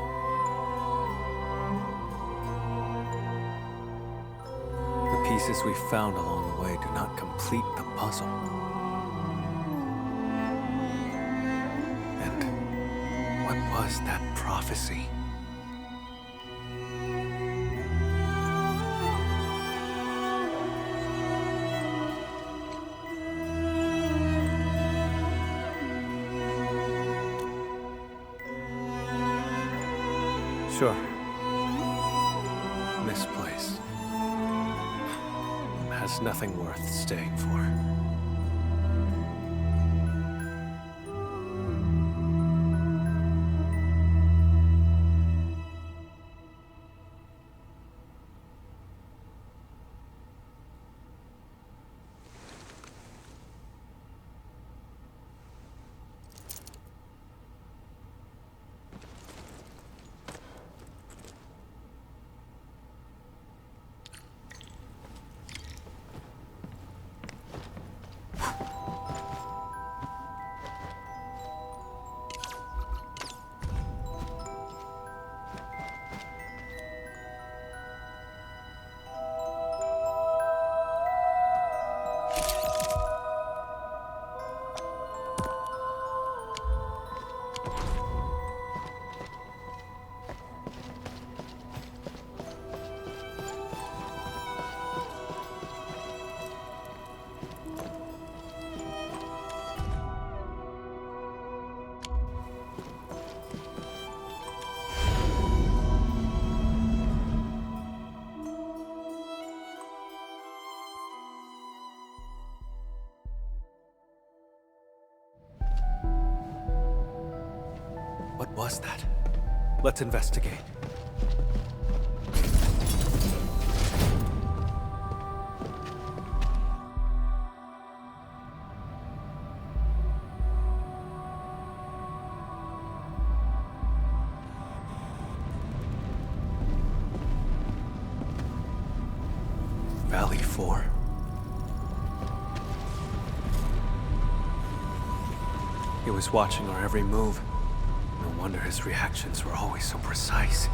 The pieces we found along the way do not complete the puzzle. And what was that prophecy? Sure. This place has nothing worth staying for. What was that? Let's investigate. Valley 4. He was watching our every move. No wonder his reactions were always so precise.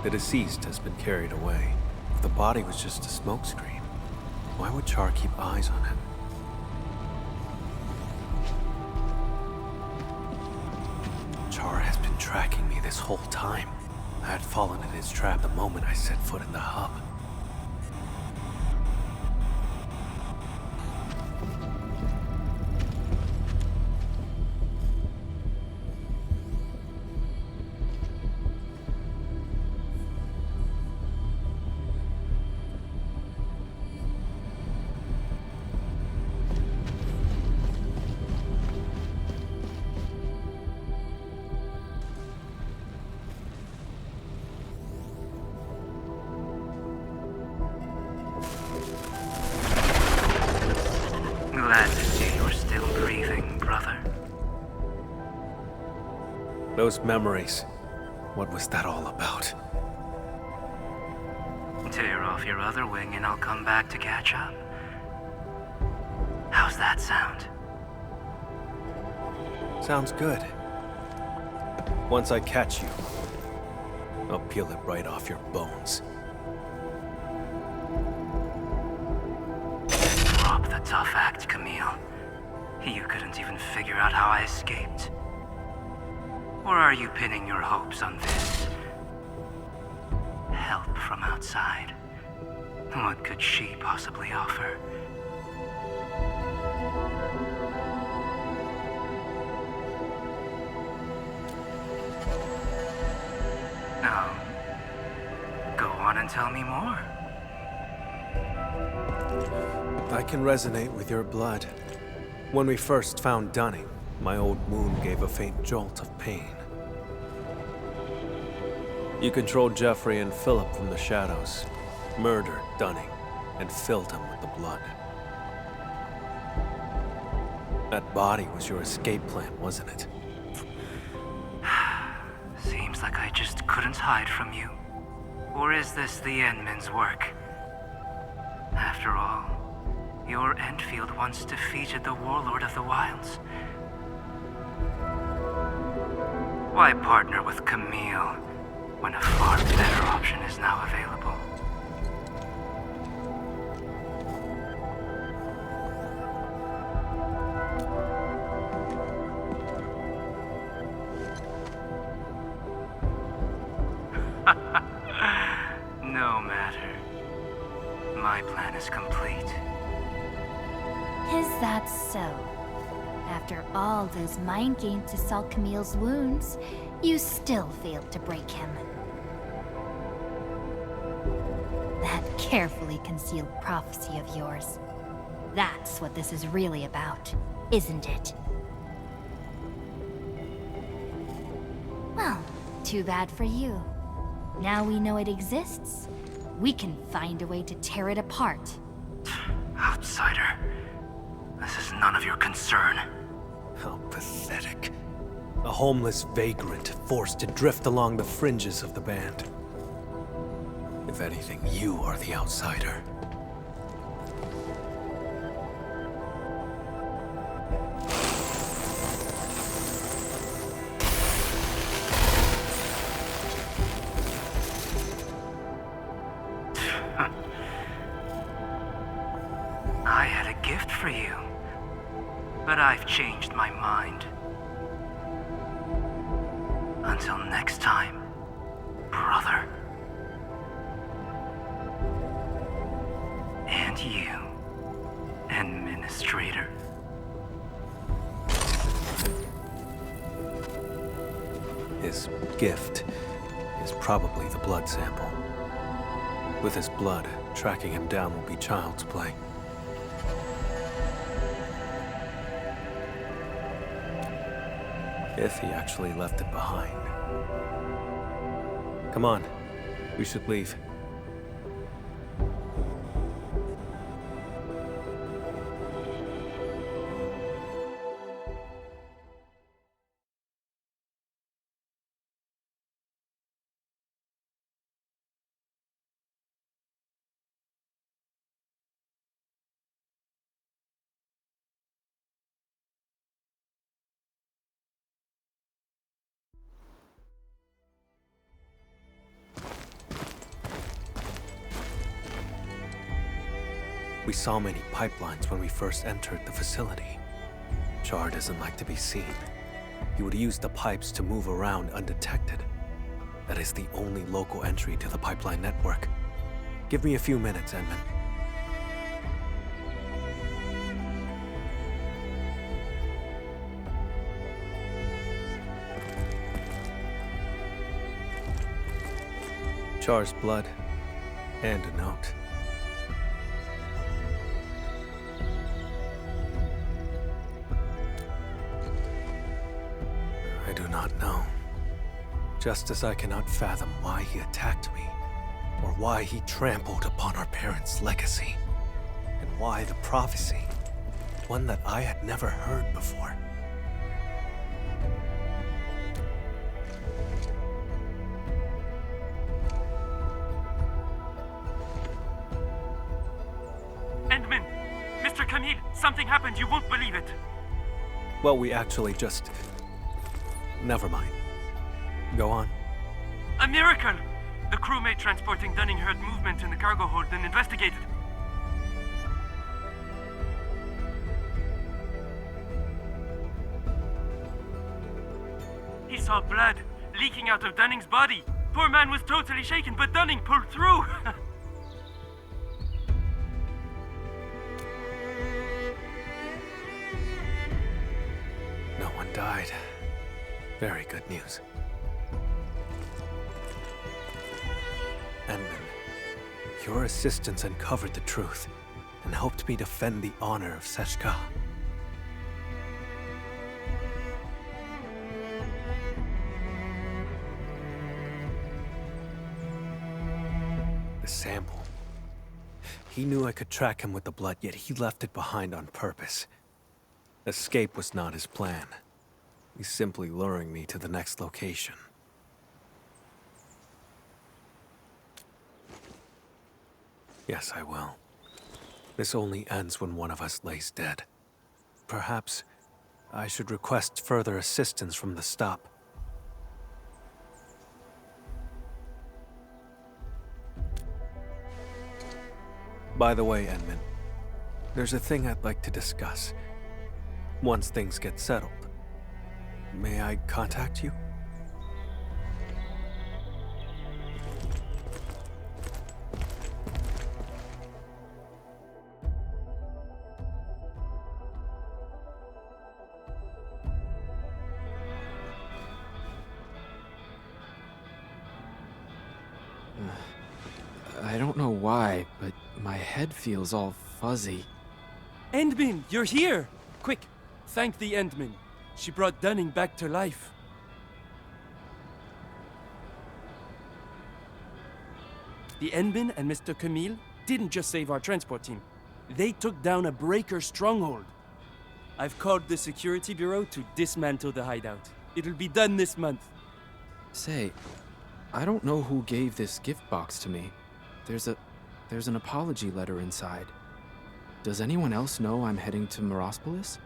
The deceased has been carried away. If the body was just a smokescreen, why would Char keep eyes on him? Char has been tracking me this whole time. I had fallen in his trap the moment I set foot in the hub. Glad to see you're still breathing, brother. Those memories. What was that all about? Tear off your other wing and I'll come back to catch up. How's that sound? Sounds good. Once I catch you, I'll peel it right off your bones. Drop the tough act, Camille. You couldn't even figure out how I escaped. Or are you pinning your hopes on this? Help from outside. What could she possibly offer? No. Go on and tell me more. I can resonate with your blood. When we first found Dunning, my old wound gave a faint jolt of pain. You controlled Jeffrey and Philip from the shadows, murdered Dunning, and filled him with the blood. That body was your escape plan, wasn't it? Seems like I just couldn't hide from you. Or is this the Endmen's work? After all, your Endfield once defeated the Warlord of the Wilds. Why partner with Camille when a far better option is now available? No matter. My plan is complete. Is that so? After all those mind games to salve Camille's wounds, you still failed to break him. That carefully concealed prophecy of yours. That's what this is really about, isn't it? Well, too bad for you. Now we know it exists, we can find a way to tear it apart. Outsider. This is none of your concern. How pathetic. A homeless vagrant forced to drift along the fringes of the band. If anything, you are the outsider. I had a gift for you, but I've changed my mind. Until next time, brother. And you, Administrator. His gift is probably the blood sample. With his blood, tracking him down will be child's play. If he actually left it behind. Come on, we should leave. We saw many pipelines when we first entered the facility. Char doesn't like to be seen. He would use the pipes to move around undetected. That is the only local entry to the pipeline network. Give me a few minutes, Edmund. Char's blood and a note. I do not know. Just as I cannot fathom why he attacked me, or why he trampled upon our parents' legacy, and why the prophecy, one that I had never heard before. Endman! Mr. Camille, something happened, you won't believe it! Well, we actually just... Never mind. Go on. A miracle! The crewmate transporting Dunning heard movement in the cargo hold, then investigated. He saw blood leaking out of Dunning's body. Poor man was totally shaken, but Dunning pulled through. No one died. Very good news. Enman, your assistance uncovered the truth and helped me defend the honor of Seshka. The sample. He knew I could track him with the blood, yet he left it behind on purpose. Escape was not his plan. He's simply luring me to the next location. Yes, I will. This only ends when one of us lays dead. Perhaps I should request further assistance from the stop. By the way, Enman, there's a thing I'd like to discuss. Once things get settled, may I contact you? I don't know why, but my head feels all fuzzy. Endman, you're here! Quick, thank the Endman. She brought Dunning back to life. The Endman and Mr. Camille didn't just save our transport team. They took down a breaker stronghold. I've called the security bureau to dismantle the hideout. It'll be done this month. Say, I don't know who gave this gift box to me. There's an apology letter inside. Does anyone else know I'm heading to Morospolis?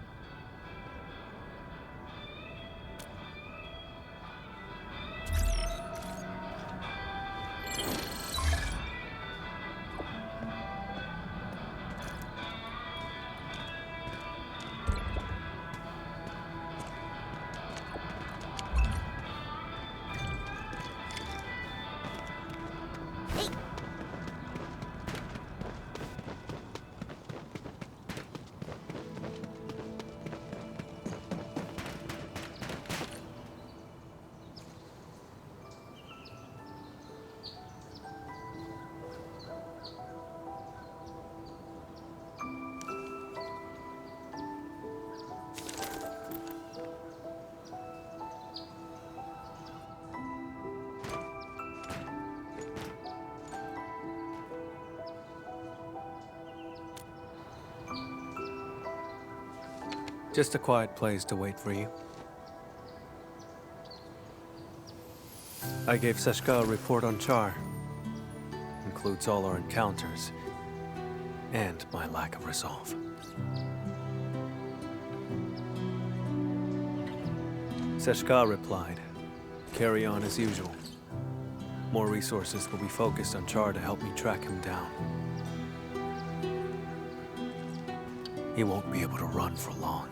Just a quiet place to wait for you. I gave Seshka a report on Char. Includes all our encounters and my lack of resolve. Seshka replied, "Carry on as usual. More resources will be focused on Char to help me track him down. He won't be able to run for long."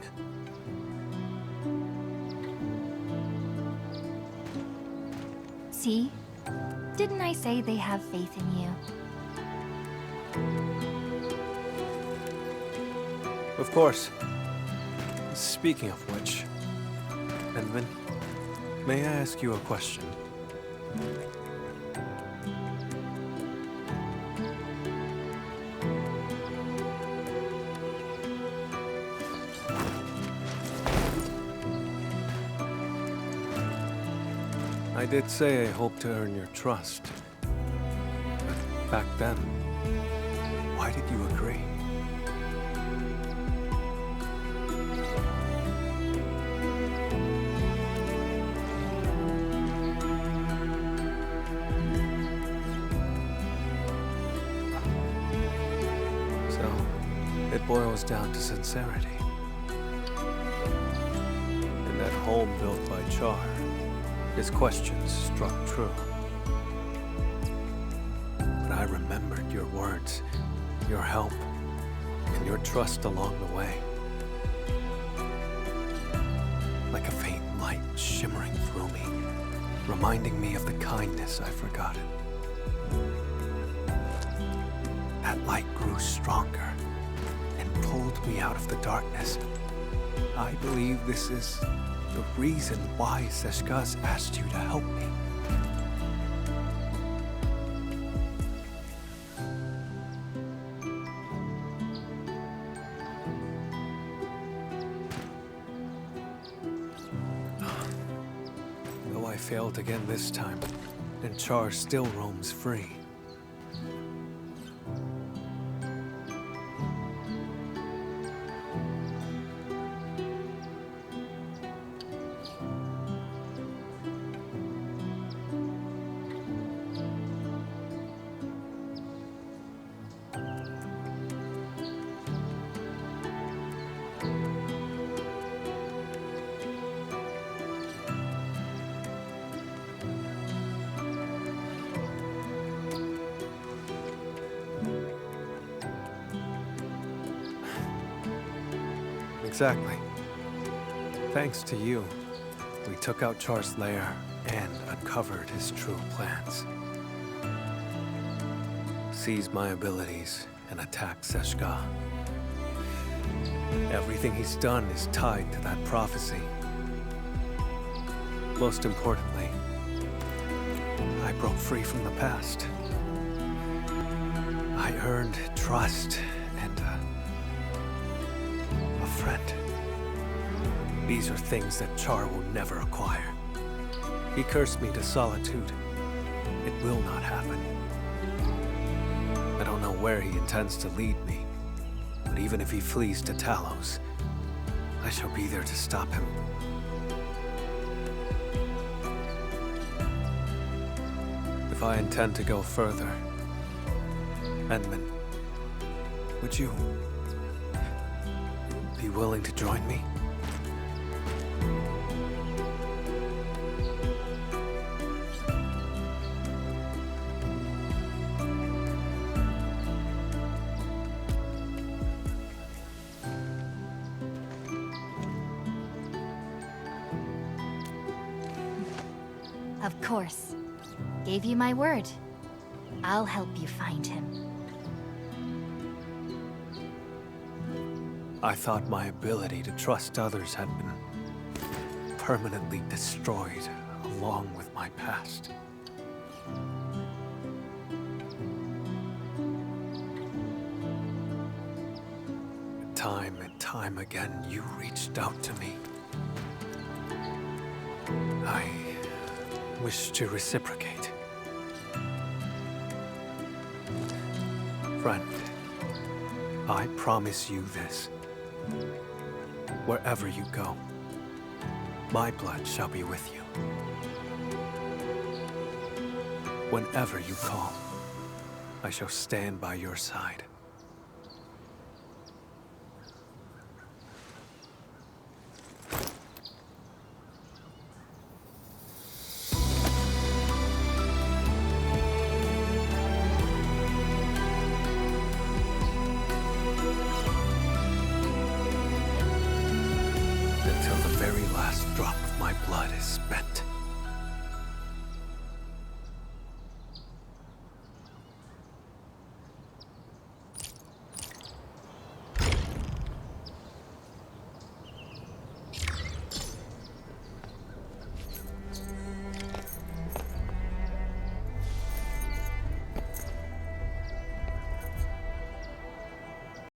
See? Didn't I say they have faith in you? Of course. Speaking of which, Enman, may I ask you a question? I did say I hoped to earn your trust. But back then, why did you agree? So, it boils down to sincerity. In that home built by Char, his questions struck true. but I remembered your words, your help, and your trust along the way. Like a faint light shimmering through me, reminding me of the kindness I've forgotten. That light grew stronger and pulled me out of the darkness. I believe this is the reason why Seshka's asked you to help me. Though I failed again this time, and Char still roams free. Exactly. Thanks to you, we took out Char's lair and uncovered his true plans. Seized my abilities and attacked Seshka. Everything he's done is tied to that prophecy. Most importantly, I broke free from the past. I earned trust and a friend. These are things that Char will never acquire. He cursed me to solitude. It will not happen. I don't know where he intends to lead me, but even if he flees to Talos, I shall be there to stop him. If I intend to go further, Edmund, would you be willing to join me? Of course. Gave you my word. I'll help you find him. I thought my ability to trust others had been permanently destroyed along with my past. Time and time again, you reached out to me. I wish to reciprocate. Friend, I promise you this. Wherever you go, my blood shall be with you. Whenever you call, I shall stand by your side. Until the very last drop of my blood is spent.